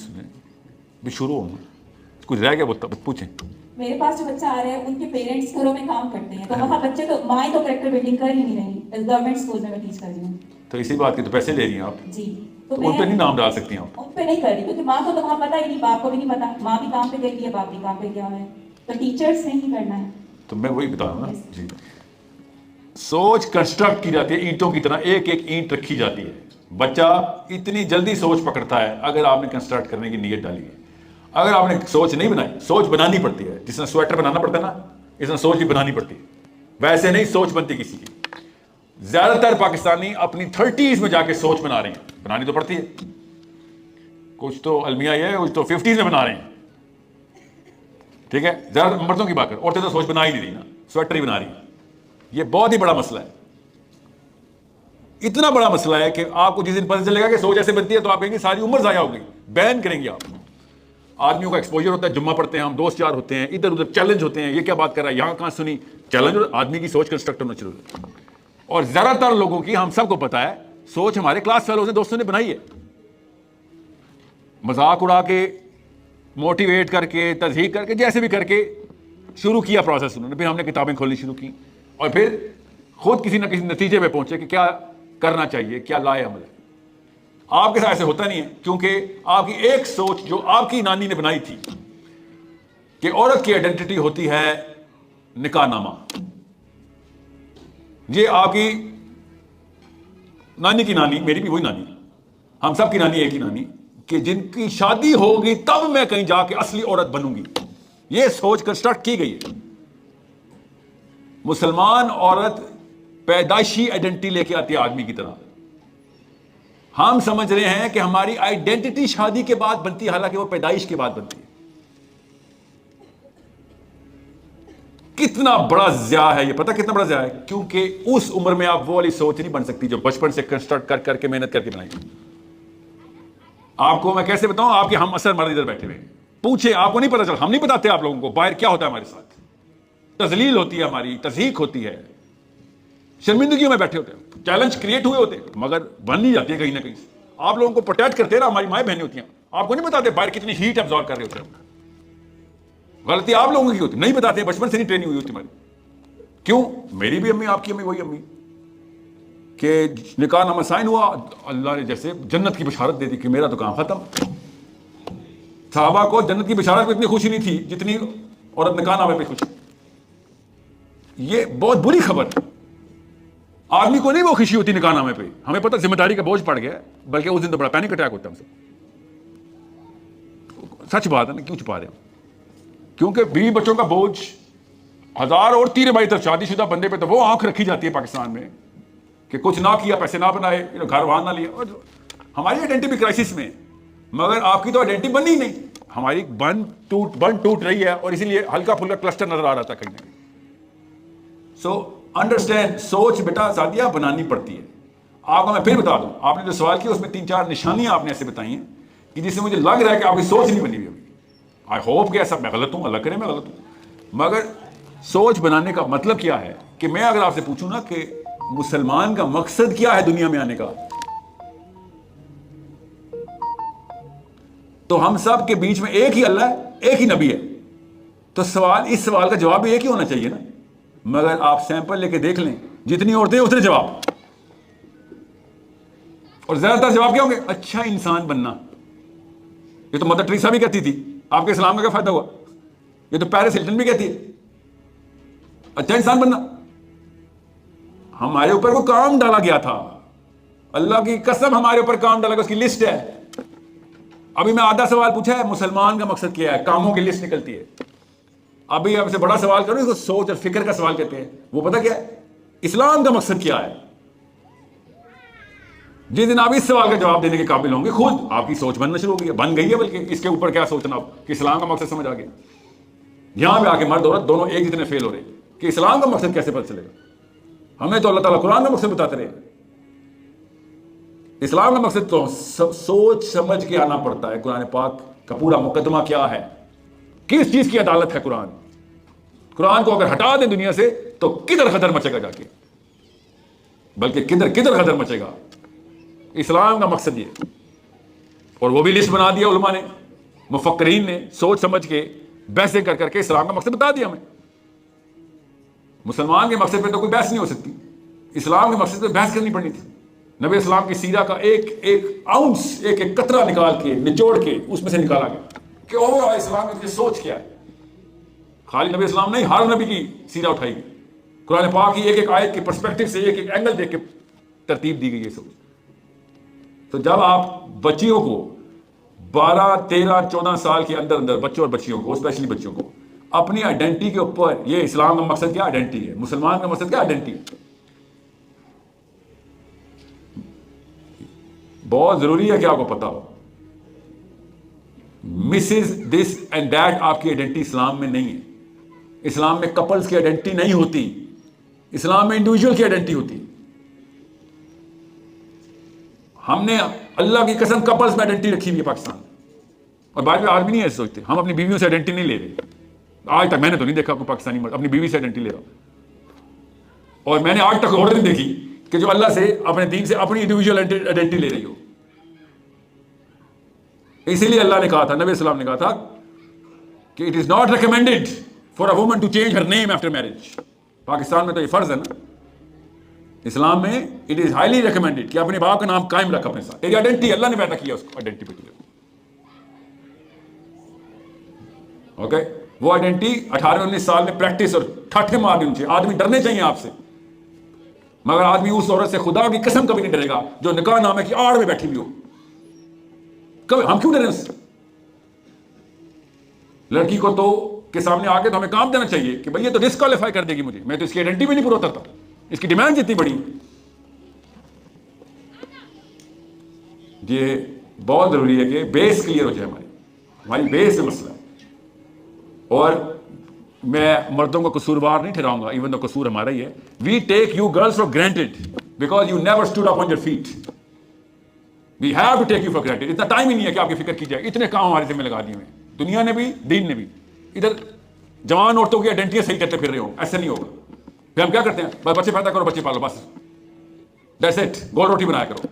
بھی شروع ہوں کچھ رہ گیا وہ پوچھیں. میرے پاس جو بچہ آ رہا ہے ان کے پیرنٹس گھروں میں کام کرتے ہیں، تو وہاں بچے تو مائیں تو کریکٹر بلڈنگ کر ہی نہیں رہی. گورنمنٹ اسکول میں ٹیچ کر رہی ہوں. تو اسی بات کے تو پیسے لے رہی ہیں آپ جی، تو ان پہ نہیں نام ڈال سکتی ہیں آپ. ان پہ نہیں کر رہی کیونکہ ماں کو تو وہاں پتہ ہی نہیں، باپ کو بھی نہیں پتا. ماں بھی کام پہ گئی ہے، باپ بھی کام پہ گیا ہوا ہے، تو ٹیچرس نے ہی کرنا ہے. تو میں وہی بتا رہا ہوں نا جی. سوچ کنسٹرکٹ کی جاتی ہے، اینٹوں کی طرح ایک ایک اینٹ رکھی جاتی ہے. بچہ اتنی جلدی سوچ پکڑتا ہے اگر آپ نے کنسٹرکٹ کرنے کی نیت ڈالی ہے. اگر آپ نے سوچ نہیں بنائی، سوچ بنانی پڑتی ہے. جس طرح سویٹر بنانا پڑتا ہے نا، اس طرح سوچ بھی بنانی پڑتی ہے. ویسے نہیں سوچ بنتی کسی کی. زیادہ تر پاکستانی اپنی 30s میں جا کے سوچ بنا رہے ہیں. بنانی تو پڑتی ہے، کچھ تو المیہ یہ ہے، کچھ تو 50s میں بنا رہے ہیں. ٹھیک ہے، زیادہ مردوں کی بات کر، عورتیں تو سوچ بنا ہی نہیں رہی نا، سویٹر ہی بنا رہی ہیں. یہ بہت ہی بڑا مسئلہ ہے. اتنا بڑا مسئلہ ہے کہ آپ کو جس دن پتہ چلے گا کہ سوچ ایسے بنتی ہے تو آپ کہیں گے ساری عمر ضائع ہو گئی. بین کریں گے آپ. آدمیوں کا ایکسپوجر ہوتا ہے، جمعہ پڑھتے ہیں ہم، دوست یار ہوتے ہیں، ادھر ادھر چیلنج ہوتے ہیں، یہ کیا بات کر رہا ہے، یہاں کہاں سنی چیلنج. آدمی کی سوچ کنسٹرکٹ ہونا چاہیے. اور زیادہ تر لوگوں کی، ہم سب کو پتا ہے، سوچ ہمارے کلاس فیلوز نے، دوستوں نے بنائی ہے. مذاق اڑا کے، موٹیویٹ کر کے، تضحیق کر کے، جیسے بھی کر کے شروع کیا پروسیس انہوں نے. پھر ہم نے کتابیں کھولنی شروع کی اور پھر خود کسی نہ کسی نتیجے پہ پہنچے کہ کیا کرنا چاہیے، کیا لائے عمل ہے. آپ کے ساتھ ایسے ہوتا نہیں ہے کیونکہ آپ کی ایک سوچ جو آپ کی نانی نے بنائی تھی کہ عورت کی آئیڈینٹی ہوتی ہے نکاح نامہ. یہ آپ کی نانی کی نانی، میری بھی وہی نانی، ہم سب کی نانی ایک ہی نانی، کہ جن کی شادی ہوگی تب میں کہیں جا کے اصلی عورت بنوں گی. یہ سوچ کنسٹرکٹ کی گئی ہے. مسلمان عورت پیدائشی آئیڈینٹی لے کے آتی ہے آدمی کی طرح. ہم سمجھ رہے ہیں کہ ہماری آئیڈینٹی شادی کے بعد بنتی ہے، حالانکہ وہ پیدائش کے بعد بنتی ہے. کتنا بڑا ضیاع ہے یہ، پتہ کتنا بڑا ضیاع ہے؟ کیونکہ اس عمر میں آپ وہ والی سوچ نہیں بن سکتی جو بچپن سے کنسٹرکٹ کر کر کے محنت کر کے بنائی. آپ کو میں کیسے بتاؤں؟ آپ کے ہم اثر مرد ادھر بیٹھے ہوئے، پوچھیں، آپ کو نہیں پتا چلا. ہم نہیں بتاتے آپ لوگوں کو باہر کیا ہوتا ہے ہمارے ساتھ. تذلیل ہوتی ہے ہماری، تضحیق ہوتی ہے، شرمندگیوں میں بیٹھے ہوتے ہیں، چیلنج کریٹ ہوئے ہوتے ہیں، مگر بن نہیں جاتی ہے کہیں نہ کہیں. آپ لوگوں کو پروٹیکٹ کرتے نا ہماری مائیں بہنیں ہوتی ہیں. آپ کو نہیں بتاتے باہر کتنی ہیٹ ابزارو کر رہے ہوتے ہیں. غلطی آپ لوگوں کی ہوتی، نہیں بتاتے، بچپن سے نہیں ٹریننگ ہوئی ہوتی ہماری. کیوں؟ میری بھی امی، آپ کی امی وہی امی کہ نکاح نامہ سائن ہوا، اللہ نے جیسے جنت کی بشارت دے دی کہ میرا تو کام ختم. صحابہ کو جنت کی بشارت پہ اتنی خوشی نہیں تھی جتنی عورت نکاح نامے پہ خوشی. یہ بہت بری خبر. آدمی کو نہیں وہ خوشی ہوتی نکاح نامے پہ. ہمیں پتہ ذمہ داری کا بوجھ پڑ گیا، بلکہ اس دن تو بڑا پینک اٹیک ہوتا ہے ہم سے. سچ بات ہے نا، کیوں چھپا رہے ہیں؟ کیونکہ بیوی بچوں کا بوجھ 1000 اور تیرے بھائی تک شادی شدہ بندے پہ تو وہ آنکھ رکھی جاتی ہے پاکستان میں کہ کچھ نہ کیا، پیسے نہ بنائے، گھر وہاں نہ لیا. اور ہماری آئیڈینٹی بھی کرائسس میں، مگر آپ کی تو آئیڈینٹی بنی نہیں. ہماری بن ٹوٹ رہی ہے اور اسی لیے ہلکا پھلکا کلسٹر نظر آ رہا تھا کہیں نہ کہیں. سو انڈرسٹینڈ، سوچ بیٹا سادیہ بنانی پڑتی ہے. آپ کو میں پھر بتا دوں، آپ نے جو سوال کیا اس میں 3-4 نشانیاں آپ نے ایسے بتائی ہیں کہ جس سے مجھے لگ رہا ہے کہ آپ کی سوچ نہیں بنی ہوئی ابھی. آئی ہوپ کہ ایسا میں غلط ہوں، اللہ کرے میں غلط ہوں. مگر سوچ بنانے کا مطلب کیا ہے کہ میں اگر آپ سے پوچھوں نا کہ مسلمان کا مقصد کیا ہے دنیا میں آنے کا، تو ہم سب کے بیچ میں ایک ہی اللہ ہے، ایک ہی نبی ہے. تو اس سوال کا جواب بھی ایک ہی ہونا چاہیے نا. مگر آپ سیمپل لے کے دیکھ لیں، جتنی عورتیں اتنے جواب، اور زیادہ تر جواب کیا ہوں گے؟ اچھا انسان بننا. یہ تو مدر ٹریسا بھی کہتی تھی، آپ کے اسلام کا کیا فائدہ ہوا؟ یہ تو پیرس ہلٹن بھی کہتی ہے اچھا انسان بننا. ہمارے اوپر وہ کام ڈالا گیا تھا، اللہ کی قسم ہمارے اوپر کام ڈالا گیا، اس کی لسٹ ہے. ابھی میں آدھا سوال پوچھا ہے، مسلمان کا مقصد کیا ہے؟ کاموں کی لسٹ نکلتی ہے. ابھی آپ سے بڑا سوال کرو، اس کو سوچ اور فکر کا سوال کہتے ہیں. وہ پتہ کیا ہے؟ اسلام کا مقصد کیا ہے؟ جس دن آپ اس سوال کا جواب دینے کے قابل ہوں گے، خود آپ کی سوچ بننا شروع ہو گئی ہے، بن گئی ہے، بلکہ اس کے اوپر کیا سوچنا آپ کہ اسلام کا مقصد سمجھ آ گیا. یہاں پہ آ کے مرد عورت دونوں ایک جتنے فیل ہو رہے ہیں کہ اسلام کا مقصد کیسے پتہ چلے گا؟ ہمیں تو اللہ تعالیٰ قرآن کا مقصد بتاتے رہے. اسلام کا مقصد تو سوچ سمجھ کے آنا پڑتا ہے. قرآن پاک کا پورا مقدمہ کیا ہے، کس چیز کی عدالت ہے قرآن. قرآن کو اگر ہٹا دیں دنیا سے تو کدھر خطر مچے گا جا کے، بلکہ کدھر خطر مچے گا. اسلام کا مقصد یہ، اور وہ بھی لسٹ بنا دیا علماء نے، مفکرین نے، سوچ سمجھ کے بحثیں کر کے اسلام کا مقصد بتا دیا ہمیں. مسلمان کے مقصد پہ تو کوئی بحث نہیں ہو سکتی، اسلام کے مقصد پہ بحث کرنی پڑنی تھی. نبی اسلام کی سیرہ کا ایک آؤنس، ایک قطرہ نکال کے، نچوڑ کے اس میں سے نکالا گیا کہ اوور اسلام کی سوچ کیا ہے. خالی نبی اسلام نہیں، ہر نبی کی سیرہ اٹھائی گئی. قرآن پاک کی ایک آیت کے پرسپیکٹو سے ایک اینگل دیکھ کے ترتیب دی گئی ہے سوچ. تو جب آپ بچیوں کو 12, 13, 14 سال کے اندر بچوں اور بچیوں کو، اسپیشلی بچوں کو، اپنی آئیڈینٹی کے اوپر، یہ اسلام کا مقصد کیا آئیڈینٹی ہے، مسلمان کا مقصد کیا آئیڈینٹی ہے، بہت ضروری ہے کہ آپ کو پتا ہو. مسز دس اینڈ دیٹ آپ کی آئیڈینٹی اسلام میں نہیں ہے. اسلام میں کپلز کی آئیڈینٹی نہیں ہوتی، اسلام میں انڈیویجول کی آئیڈینٹی ہوتی. ہم نے اللہ کی قسم کپلز میں آئیڈینٹی رکھی ہوئی ہے پاکستان میں، اور بعد میں آدمی نہیں ایسے سوچتے. ہم اپنی بیویوں سے آئیڈینٹی نہیں لے رہے. آج تک میں نے تو نہیں دیکھا کوئی پاکستانی مرد اپنی بیوی سے آئیڈینٹی لے رہا، اور میں نے آج تک عورت نہیں دیکھی کہ جو اللہ سے، اپنے دین سے اپنی انڈیویجول آئیڈینٹی لے رہی ہو. اسی لیے اللہ نے کہا تھا، نبی السلام نے کہا تھا کہ it is not recommended for a woman to change her name after marriage. Pakistan میں تو یہ فرض ہے نا، اسلام میں اٹ از ہائیلی ریکمینڈیڈ کہ اپنے باپ کا نام قائم رکھ اپنے ساتھ. ایک آئیڈینٹی اللہ نے پیدا کیا اس کو، آئیڈینٹی پہ اوکے. وہ آئیڈینٹی 18-19 سال میں پریکٹس اور ٹھاٹھے مارنے چاہیے. آدمی ڈرنے چاہیے آپ سے، مگر آدمی اس عورت سے خدا کی قسم کبھی نہیں ڈرے گا جو نکاح نامے کی آڑ میں بیٹھی ہوئی ہو. کبھی ہم کیوں ڈریں اس سے؟ لڑکی کو تو کے سامنے آ کے تو ہمیں کام دینا چاہیے کہ بھئی یہ تو ڈسکوالیفائی کر دے گی مجھے، میں تو اس کی آئیڈینٹی بھی نہیں پورا اترتا، اس کی ڈیمانڈ اتنی بڑی. یہ بہت ضروری ہے کہ بیس کلیئر ہو جائے، ہماری بیس میں مسئلہ ہے. اور میں مردوں کو قصوروار نہیں ٹھہراؤں گا، ایون تو قصور ہمارا ہی ہے. We take you girls for granted because you never stood up on your feet. We have to take you for granted. اتنا ٹائم ہی نہیں ہے کہ آپ کی فکر کی جائے. اتنے کام ہمارے ذمہ لگا دیے ہیں، دنیا نے بھی، دین نے بھی. ادھر جوان عورتوں کی آئیڈینٹیاں صحیح کرتے پھر رہے ہو، ایسا نہیں ہوگا. پھر ہم کیا کرتے ہیں؟ بس بچے پیدا کرو، بچے پالو، بس دیٹس اٹ، گول روٹی بنایا کرو.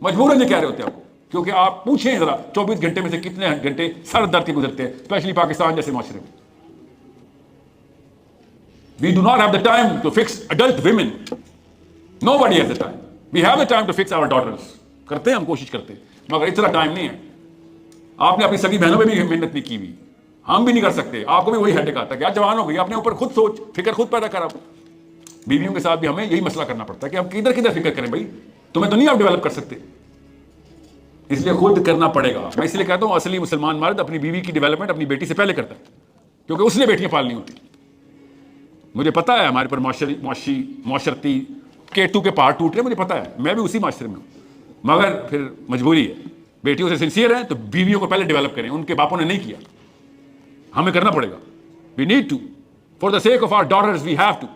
مجبوراً یہ کہہ رہے ہوتے ہیں آپ کو، کیونکہ آپ پوچھیں ذرا 24 گھنٹے میں سے کتنے گھنٹے سر درد کے گزرتے ہیں، اسپیشلی پاکستان جیسے معاشرے میں. We do not have the time to fix adult women. Nobody has the time. We have the time to fix our daughters. کرتے ہیں، ہم کوشش کرتے ہیں، مگر اتنا ٹائم نہیں ہے. آپ نے اپنی سگی بہنوں پہ بھی محنت نہیں کی ہوئی، ہم بھی نہیں کر سکتے. آپ کو بھی وہی ہیڈک آتا ہے کہ آج جوان ہو گئی، اپنے اوپر خود سوچ فکر خود پیدا کر. آپ بیویوں کے ساتھ بھی ہمیں یہی مسئلہ کرنا پڑتا ہے کہ ہم کدھر فکر کریں. بھائی تمہیں تو نہیں آپ ڈیولپ کر سکتے، اس لیے خود کرنا پڑے گا. میں اس لیے کہتا ہوں اصلی مسلمان مرد اپنی بیوی کی ڈیولپمنٹ اپنی بیٹی سے پہلے کرتا ہے، کیونکہ اس نے بیٹیاں پالنی ہوتی. مجھے پتا ہے ہمارے پر معاشرتی کیٹو کے پہاڑ ٹوٹ رہے، مجھے پتا ہے، میں بھی اسی معاشرے میں ہوں. مگر پھر مجبوری ہے، بیٹیوں سے سنسیئر ہیں تو بیویوں کو پہلے ڈیولپ کریں. ان کے باپوں نے نہیں کیا، ہمیں کرنا پڑے گا. We need to, for the sake of our daughters we have to,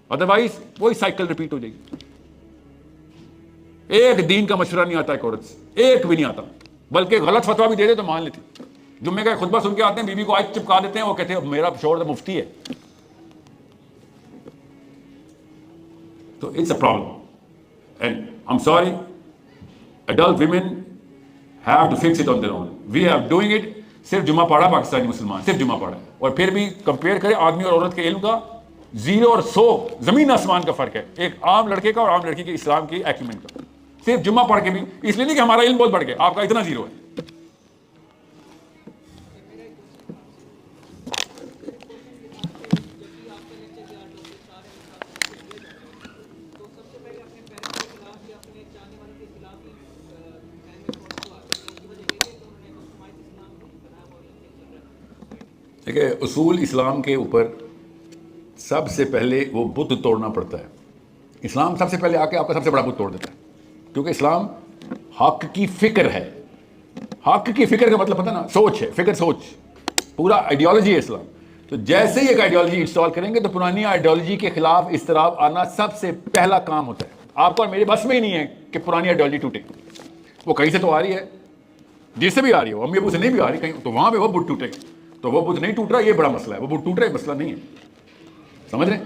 otherwise وہی سائیکل ریپیٹ ہو جائے گی. ایک دین کا مشورہ نہیں آتا ایک عورت سے، ایک بھی نہیں آتا، بلکہ غلط فتویٰ بھی دے دے تو مان لیتی. جمعے کا خطبہ سن کے آتے ہیں، بیوی کو آج چپکا دیتے ہیں، وہ کہتے ہیں میرا شوہر تو مفتی ہے. تو it's a problem and I am sorry. adult women have to fix it on their own. We are doing it. صرف جمعہ پڑھا پاکستانی مسلمان، صرف جمعہ پڑھا ہے. اور پھر بھی کمپیئر کریں آدمی اور عورت کے علم کا 0 اور 100 زمین آسمان کا فرق ہے، ایک عام لڑکے کا اور عام لڑکی کے اسلام کی ایکومنٹ کا. صرف جمعہ پڑھ کے بھی، اس لیے نہیں کہ ہمارا علم بہت بڑھ گیا، آپ کا اتنا 0 ہے. دیکھیں اصول اسلام کے اوپر سب سے پہلے وہ بت توڑنا پڑتا ہے. اسلام سب سے پہلے آ کے آپ کا سب سے بڑا بت توڑ دیتا ہے, کیونکہ اسلام حق کی فکر ہے. حق کی فکر کا مطلب پتہ نا, سوچ ہے, فکر سوچ, پورا آئیڈیالوجی ہے اسلام. تو جیسے ہی ایک آئیڈیالوجی انسٹال کریں گے تو پرانی آئیڈیالوجی کے خلاف اضطراب آنا سب سے پہلا کام ہوتا ہے. آپ کو اور میرے بس میں ہی نہیں ہے کہ پرانی آئیڈیالوجی ٹوٹے. وہ کہیں سے تو آ رہی ہے, جس سے بھی آ رہی ہے, امی ابو سے نہیں بھی آ رہی کہیں, تو وہاں پہ وہ بت ٹوٹے گا. تو وہ بت نہیں ٹوٹ رہا, یہ بڑا مسئلہ ہے. وہ بت ٹوٹ رہا ہے, مسئلہ نہیں ہے. سمجھ رہے ہیں؟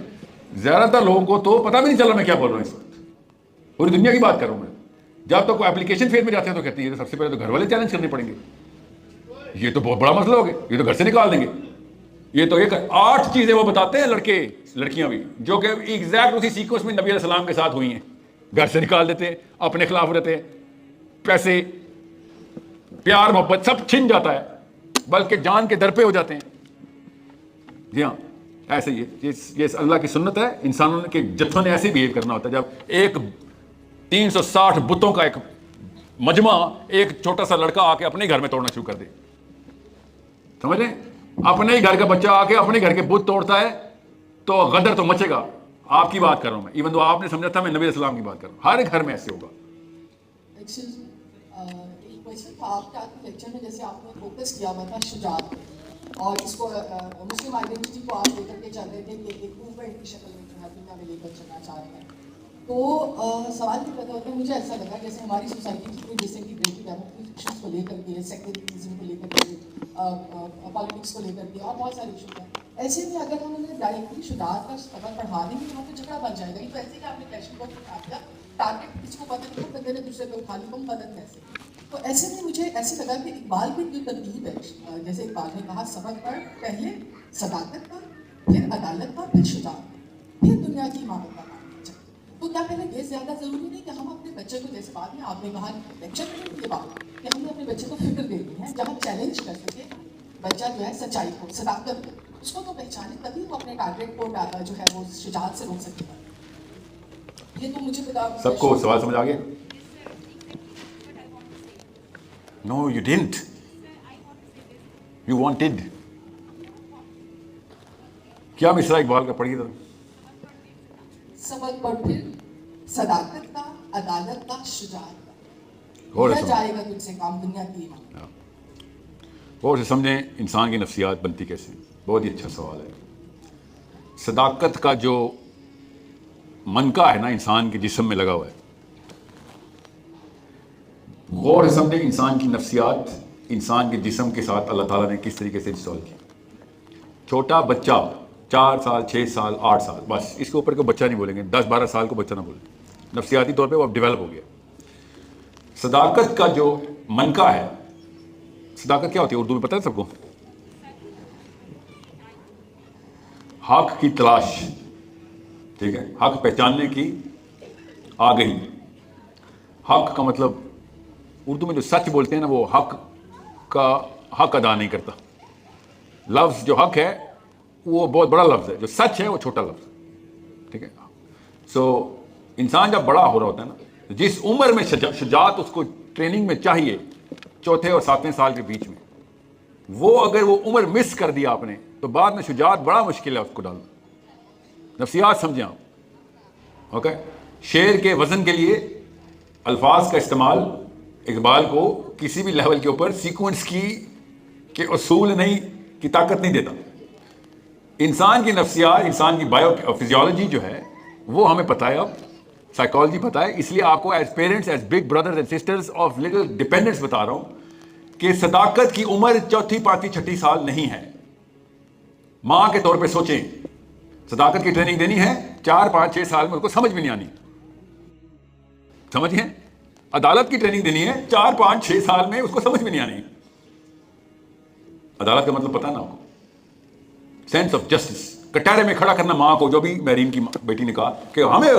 زیادہ تر لوگوں کو تو پتہ بھی نہیں چل رہا میں کیا بول رہا ہوں اس وقت. پوری دنیا کی بات کر رہا ہوں میں. جب تک کوئی اپلیکیشن فیز میں جاتے ہیں تو کہتے ہیں سب سے پہلے تو گھر والے چیلنج کرنے پڑیں گے. یہ تو بہت بڑا مسئلہ ہو گیا, یہ تو گھر سے نکال دیں گے. یہ تو ایک 8 چیزیں وہ بتاتے ہیں لڑکے لڑکیاں بھی, جو کہ ایگزیکٹ اسی سیکوینس میں نبی علیہ السلام کے ساتھ ہوئی ہیں. گھر سے نکال دیتے ہیں, اپنے خلاف رہتے ہیں, پیسے, پیار محبت سب چھن جاتا ہے, بلکہ جان کے در پہ ہو جاتے ہیں. جی ہاں, ایسے ہی یہ اللہ کی سنت ہے. انسانوں کے جتھوں نے ایسے بہیو کرنا ہوتا ہے. جب ایک 360 بتوں کا ایک مجمع ایک چھوٹا سا لڑکا آ کے اپنے گھر میں توڑنا شروع کر دے, سمجھ رہے ہیں, اپنے ہی گھر کا بچہ آ کے اپنے گھر کے بت توڑتا ہے تو غدر تو مچے گا. آپ کی بات کر رہا ہوں میں, ایون تو آپ نے سمجھا تھا میں نبی علیہ السلام کی بات کر رہا ہوں. ہر گھر میں ایسے ہوگا. ایک کوشچن تھا آپ کے لیکچر میں, جیسے آپ نے فوکس کیا ہوا تھا شجاعت, اور اس کو مسلم آئیڈینٹی کو آپ لے کر کے چل رہے تھے کہ ایک موومنٹ کی شکل میں جو ہے دنیا میں لے کر چلنا چاہ رہے ہیں. تو سوال یہ پیدا ہوتا ہے, مجھے ایسا لگا جیسے ہماری سوسائٹی کی جیسے کہ بریکنگ ڈیموکریشن کو لے کر کے, سیکولرزم کو لے کر کے, پالیٹکس کو لے کر کے, اور بہت سارے ایشوز ہیں. ایسے میں اگر ہم انہیں ڈائریکٹلی شجاعت کا سبق پڑھا دیں گے تو وہاں پہ جھگڑا بن جائے گا. یہ تو ایسے کہ آپ نے کیشن کو اٹھا دیا, ٹارگیٹ کسی کو پتہ نہیں, بندے نے دوسرے کو اٹھا لی, کم غلط کیسے. تو ایسے میں مجھے ایسے لگا کہ اقبال کی جو ترکیب ہے, جیسے اقبال نے کہا سبق پڑھ پہلے صداقت کا, پھر عدالت کا, پھر شجاعت, پھر دنیا کی امامت کا کام چاہیے. تو کیا پہلے یہ زیادہ ضروری نہیں کہ ہم اپنے بچے کو, جیسے بعد میں آپ نے کہا لیکچر میں یہ بات کہ ہم نے اپنے بچے کو فکر دینی ہے جہاں چیلنج کر سکے بچہ جو ہے سچائی کو, صداقت کو, اس کو تو پہچانے, تبھی وہ اپنے ٹارگیٹ کو جو ہے وہ شجاعت سے روک سکے گا. یہ تو مجھے بتا. سب کو سوال سمجھ آ گیا؟ No, you didn't. You wanted. کیا مصرع اقبال کا پڑھیے ذرا. سبق پڑھ پھر صداقت کا, عدالت کا, شجاعت کا, اور کیا جائے گا تجھ سے کام دنیا کی امامت. اور سے سمجھیں انسان کی نفسیات بنتی کیسے. بہت ہی اچھا سوال ہے. صداقت کا جو منکا ہے نا انسان کے جسم میں لگا ہوا ہے, غور سے سمجھیں انسان کی نفسیات انسان کے جسم کے ساتھ اللہ تعالیٰ نے کس طریقے سے انسٹال کی. چھوٹا بچہ 4 سال 6 سال 8 سال, بس اس کے اوپر کوئی بچہ نہیں بولیں گے, 10-12 سال کو بچہ نہ بولیں, نفسیاتی طور پہ وہ اب ڈیولپ ہو گیا. صداقت کا جو منکا ہے, صداقت کیا ہوتی ہے اردو میں پتہ ہے سب کو؟ حق کی تلاش, ٹھیک ہے, حق پہچاننے کی آگہی. حق کا مطلب اردو میں جو سچ بولتے ہیں نا, وہ حق کا حق ادا نہیں کرتا. لفظ جو حق ہے وہ بہت بڑا لفظ ہے, جو سچ ہے وہ چھوٹا لفظ ہے, ٹھیک ہے. سو انسان جب بڑا ہو رہا ہوتا ہے نا, جس عمر میں شجاعت اس کو ٹریننگ میں چاہیے 4 اور 7 سال کے بیچ میں, وہ اگر وہ عمر مس کر دیا آپ نے تو بعد میں شجاعت بڑا مشکل ہے اس کو ڈالنا. نفسیات سمجھیں آپ, اوکے. شعر کے وزن کے لیے الفاظ کا استعمال اقبال کو کسی بھی لیول کے اوپر سیکوینس کی کے اصول نہیں کی طاقت نہیں دیتا. انسان کی نفسیات, انسان کی بایو فزیولوجی جو ہے وہ ہمیں پتہ ہے, اب سائیکالوجی پتہ ہے. اس لیے آپ کو as parents, as big brothers and sisters of little dependents بتا رہا ہوں کہ صداقت کی عمر 4, 5, 6 سال نہیں ہے. ماں کے طور پہ سوچیں, صداقت کی ٹریننگ دینی ہے 4, 5, 6 سال میں, اس کو سمجھ بھی نہیں آنی, سمجھیں. عدالت کی ٹریننگ دینی ہے 4, 5, 6 سال میں, اس کو سمجھ بھی نہیں آنی. عدالت کا مطلب پتہ نا آپ کو, سینس آف جسٹس. کٹہرے میں کھڑا کرنا ماں کو, جو بھی مریم کی بیٹی نے کہا کہ ہمیں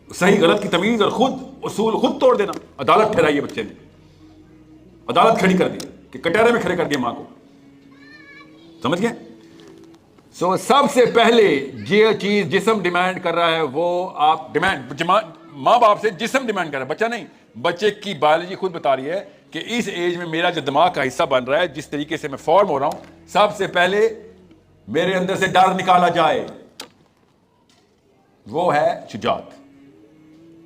صحیح غلط کی تمیز اور خود اصول خود توڑ دینا. عدالت ٹھہرائی ہے بچے نے, عدالت کھڑی کر دی کہ کٹہرے میں کھڑے کر دیا ماں کو, سمجھ گئے. سو سب سے پہلے یہ چیز جسم ڈیمانڈ کر رہا ہے, وہ آپ ڈیمانڈ ماں باپ سے جسم ڈیمانڈ کر رہا ہے, بچہ نہیں. بچے کی بایولوجی خود بتا رہی ہے کہ اس ایج میں میرا جو دماغ کا حصہ بن رہا ہے, جس طریقے سے میں فارم ہو رہا ہوں, سب سے پہلے میرے اندر سے ڈر نکالا جائے. وہ ہے شجاعت.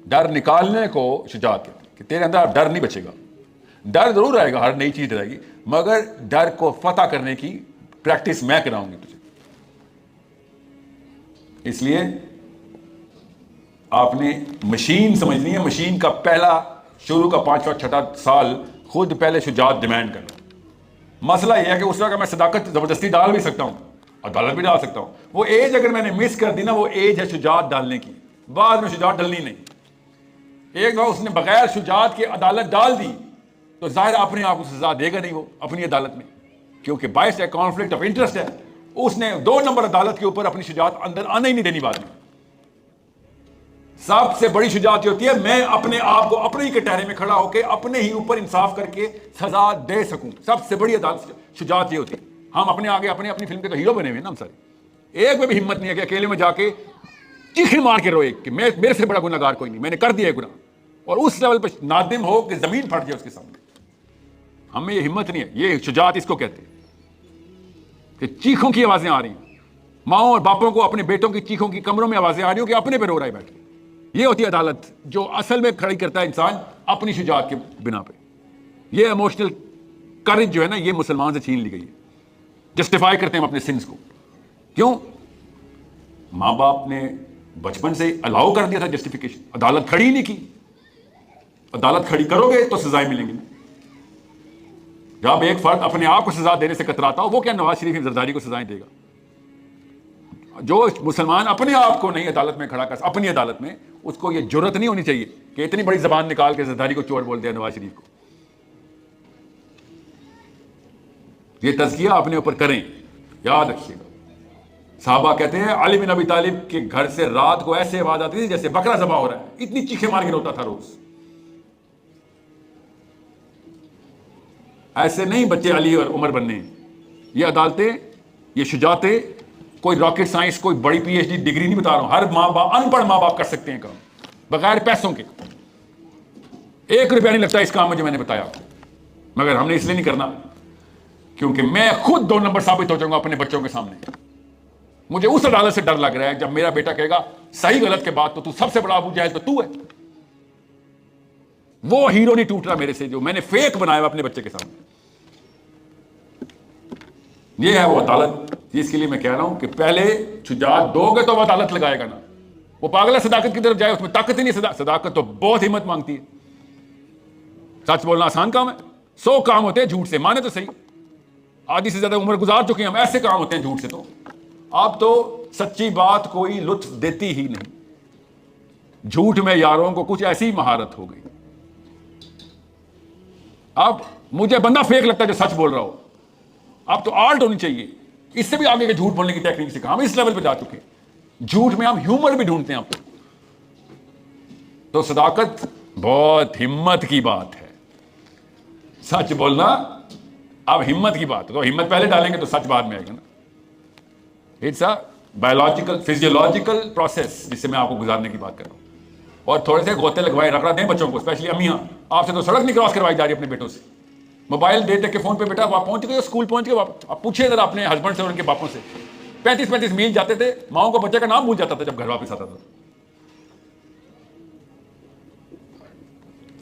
ڈر نکالنے کو شجاعت کہتے ہیں, کہ تیرے اندر ڈر نہیں بچے گا. ڈر ضرور آئے گا, ہر نئی چیز رہے گی, مگر ڈر کو فتح کرنے کی پریکٹس میں کراؤں گی تجھے. اس لیے آپ نے مشین سمجھنی ہے. مشین کا پہلا شروع کا 5واں 6واں سال خود پہلے شجاعت ڈیمانڈ کرنا. مسئلہ یہ ہے کہ اس وقت میں صداقت زبردستی ڈال بھی سکتا ہوں, عدالت بھی ڈال سکتا ہوں. وہ ایج اگر میں نے مس کر دی نا, وہ ایج ہے شجاعت ڈالنے کی. بعد میں شجاعت ڈلنی نہیں. ایک دفعہ اس نے بغیر شجاعت کے عدالت ڈال دی تو ظاہر اپنے آپ کو سزا دے گا نہیں وہ اپنی عدالت میں, کیونکہ باعث ہے کانفلکٹ آف انٹرسٹ ہے. اس نے 2 نمبر عدالت کے اوپر اپنی شجاعت اندر آنے ہی نہیں دینی. بعد میں سب سے بڑی شجاعت یہ ہوتی ہے میں اپنے آپ کو اپنے ہی کٹہرے میں کھڑا ہو کے اپنے ہی اوپر انصاف کر کے سزا دے سکوں. سب سے بڑی عدالت شجاعت یہ ہوتی ہے. ہم اپنے آگے اپنی فلم کے تو ہیرو بنے ہوئے ہیں نا ہم سارے. ایک میں بھی ہمت نہیں ہے کہ اکیلے میں جا کے چیخیں مار کے روئے کہ میرے سے بڑا گناہگار کوئی نہیں, میں نے کر دیا گناہ, اور اس لیول پہ نادم ہو کہ زمین پھٹ جائے اس کے سامنے. ہمیں یہ ہمت نہیں ہے. یہ شجاعت اس کو کہتے ہیں کہ چیخوں کی آوازیں آ رہی ہیں, ماؤں اور باپوں کو اپنے بیٹوں کی چیخوں کی کمروں میں آوازیں آ رہی ہوں کہ اپنے پہ رو رہا ہے بیٹھ کے. یہ ہوتی ہے عدالت جو اصل میں کھڑی کرتا ہے انسان اپنی شجاعت کے بنا پہ. یہ ایموشنل کرج جو ہے نا, یہ مسلمان سے چھین لی گئی ہے. جسٹیفائی کرتے ہیں ہم اپنے سنس کو. کیوں؟ ماں باپ نے بچپن سے الاؤ کر دیا تھا جسٹیفیکیشن. عدالت کھڑی نہیں کی. عدالت کھڑی کرو گے تو سزائیں ملیں گی. جب ایک فرد اپنے آپ کو سزا دینے سے کتراتا ہو, وہ کیا نواز شریف زرداری کو سزائیں دے گا؟ جو مسلمان اپنے آپ کو نہیں عدالت میں کھڑا کر اپنی عدالت میں, اس کو یہ جرت نہیں ہونی چاہیے کہ اتنی بڑی زبان نکال کے زرداری کو چور بول دیا نواز شریف کو. یہ تزکیہ اپنے اوپر کریں, یاد رکھیے گا. صحابہ کہتے ہیں علی بن ابی طالب کے گھر سے رات کو ایسے آواز آتی تھی جیسے بکرا ذبح ہو رہا ہے. اتنی چیخیں مار کے روتا تھا روز. ایسے نہیں بچے علی اور عمر بننے. یہ عدالتیں, یہ شجاعتیں, کوئی راکٹ سائنس, کوئی بڑی پی ایچ ڈی ڈگری نہیں بتا رہا ہوں. ہر ماں باپ, ان پڑھ ماں باپ کر سکتے ہیں کام بغیر پیسوں کے. 1 روپیہ نہیں لگتا اس کام میں جو میں نے بتایا, مگر ہم نے اس لیے نہیں کرنا کیونکہ میں خود 2 نمبر ثابت ہو جاؤں گا اپنے بچوں کے سامنے. مجھے اس عدالت سے ڈر لگ رہا ہے جب میرا بیٹا کہے گا صحیح غلط کے بعد تو سب سے بڑا ابو جہل تو ہے. وہ ہیرو نہیں ٹوٹ رہا میرے سے جو میں نے فیک بنایا اپنے بچے کے سامنے. یہ ہے وہ عدالت جس کے لیے میں کہہ رہا ہوں کہ پہلے شجاعت دو گے تو وہ عدالت لگائے گا نا. وہ پاگل ہے صداقت کی طرف جائے, اس میں طاقت ہی نہیں. صداقت تو بہت ہمت مانگتی ہے. سچ بولنا آسان کام ہے. 100 کام ہوتے ہیں جھوٹ سے, مانے تو صحیح. آدھی سے زیادہ عمر گزار چکے ہیں ہم, ایسے کام ہوتے ہیں جھوٹ سے. تو اب تو سچی بات کوئی لطف دیتی ہی نہیں. جھوٹ میں یاروں کو کچھ ایسی مہارت ہو گئی. اب مجھے بندہ فیک لگتا ہے جو سچ بول رہا ہو. اب تو آرٹ ہونی چاہیے. اس سے بھی آگے کے جھوٹ بولنے کی ٹیکنیک سکھا. ہم اس لیول پہ جا چکے ہیں. جھوٹ میں ہم ہیومر بھی ڈھونڈتے ہیں. آپ کو تو صداقت بہت ہمت کی بات ہے. سچ بولنا اب ہمت کی بات ہے. تو ہمت پہلے ڈالیں گے تو سچ بعد میں آئے گا نا. It's a biological physiological process جس سے میں آپ کو گزارنے کی بات کر رہا ہوں. اور تھوڑے سے غوطے لگوائے رکھ رہا دیں بچوں کو, اسپیشلی امیاں. آپ سے تو سڑک نہیں کراس کروائی جا رہی اپنے بیٹوں سے. موبائل دے دے کے فون پہ, بیٹا آپ پہنچ گئے, اسکول پہنچ گئے. آپ پوچھیں ذرا اپنے ہسبینڈ سے اور ان کے باپوں سے. 35 میل جاتے تھے, ماؤں کو بچے کا نام بھول جاتا تھا جب گھر واپس آتا تھا.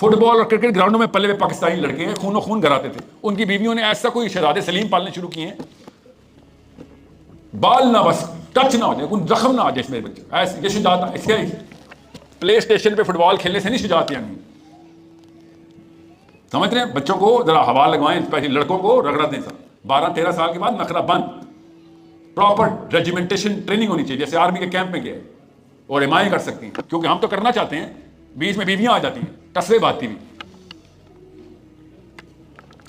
فٹ بال اور کرکٹ گراؤنڈوں میں پلے ہوئے پاکستانی لڑکے ہیں, خون و خون گھراتے تھے. ان کی بیویوں نے ایسا کوئی شہزادے سلیم پالنے شروع کیے ہیں, بال نہ بس ٹچ نہ ہو جائے, کوئی زخم نہ آ جائے اس میرے بچے. ایسے یہ شجاعت. اس کے پلے اسٹیشن پہ فٹ بال کھیلنے سے نہیں شجاعتیں آئیں. سمجھ رہے ہیں؟ بچوں کو ذرا ہوا لگوائیں, اسپیشلی لڑکوں کو رگڑا دیں. 12-13 سال کے بعد نخرہ بند. پراپر ریجیمنٹیشن ٹریننگ ہونی چاہیے جیسے آرمی کے کیمپ میں گئے. اور ایمائیں کر سکتی ہیں کیونکہ ہم تو کرنا چاہتے ہیں, بیچ میں بیویاں آ جاتی ہیں ٹسوے باتتی بھی.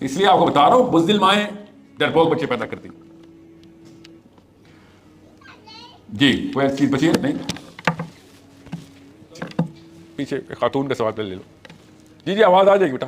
اس لیے آپ کو بتا رہا ہوں, بزدل مائیں ڈرپوک بچے پیدا کرتی ہیں. جی کوئی ایسی چیز بچی ہے نہیں؟ پیچھے خاتون کا سوال پہ لے لو. جی آواز آ جائے گی بیٹا.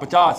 50.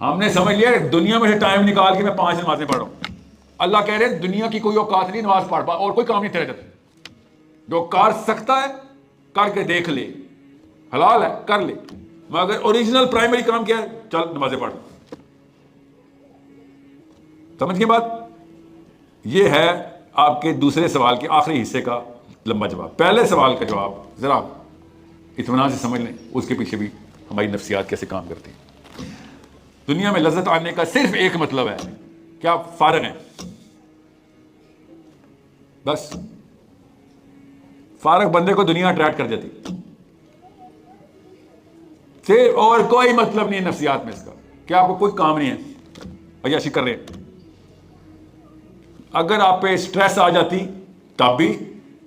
ہم نے سمجھ لیا کہ دنیا میں سے ٹائم نکال کے میں 5 نمازیں پڑھ رہا ہوں. اللہ کہہ رہے ہیں دنیا کی کوئی اوقات نہیں نماز پڑھ پا, اور کوئی کام نہیں تیرے جاتا. جو کر سکتا ہے کر کے دیکھ لے, حلال ہے کر لے, مگر اوریجنل پرائمری کام کیا ہے؟ چل نمازیں پڑھ. سمجھ گئے بات؟ یہ ہے آپ کے دوسرے سوال کے آخری حصے کا لمبا جواب. پہلے سوال کا جواب ذرا اطمینان سے سمجھ لیں, اس کے پیچھے بھی ہماری نفسیات کیسے کام کرتی ہے. دنیا میں لذت آنے کا صرف ایک مطلب ہے کہ آپ فارغ ہیں, بس. فارغ بندے کو دنیا اٹریکٹ کر جاتی, صرف, اور کوئی مطلب نہیں ہے نفسیات میں اس کا کہ آپ کو کوئی کام نہیں ہے, عیاشی کر رہے ہیں. اگر آپ پہ سٹریس آ جاتی تب بھی,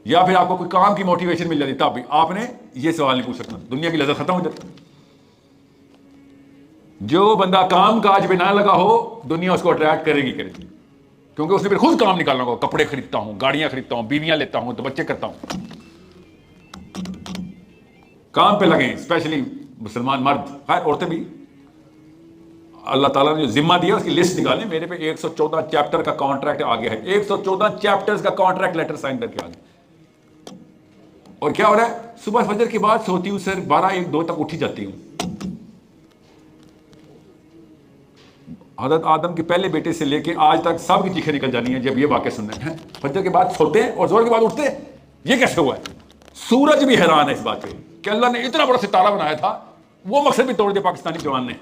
یا پھر آپ کو کوئی کام کی موٹیویشن مل جاتی تب بھی, آپ نے یہ سوال نہیں پوچھ سکنا, دنیا کی لذت ختم ہو جاتی. جو بندہ کام کاج پہ نہ لگا ہو دنیا اس کو اٹریکٹ کرے گی, کیونکہ اس نے پھر خود کام نکالنا ہوگا. کپڑے خریدتا ہوں, گاڑیاں خریدتا ہوں, بیویاں لیتا ہوں, تو بچے کرتا ہوں. کام پہ لگیں, اسپیشلی مسلمان مرد, خیر عورتیں بھی. اللہ تعالیٰ نے جو ذمہ دیا اس کی لسٹ نکالیں. میرے پہ 114 چیپٹر کا کانٹریکٹ آ گیا ہے, 114 چیپٹرز کا کانٹریکٹ لیٹر سائن کر کے آ گیا. اور کیا ہو رہا ہے؟ صبح فجر کے بعد سوتی ہوں سر 12 1 2 تک اٹھی جاتی ہوں. حضرت آدم کے پہلے بیٹے سے لے کے آج تک سب کی چیخیں نکل جانی ہیں جب یہ واقعہ سننے ہیں. فجر کے بعد سوتے ہیں اور زور کے بعد اٹھتے ہیں, یہ کیسے ہوا ہے؟ سورج بھی حیران ہے اس بات پہ کہ اللہ نے اتنا بڑا ستارہ بنایا تھا, وہ مقصد بھی توڑ دیا پاکستانی جوان نے.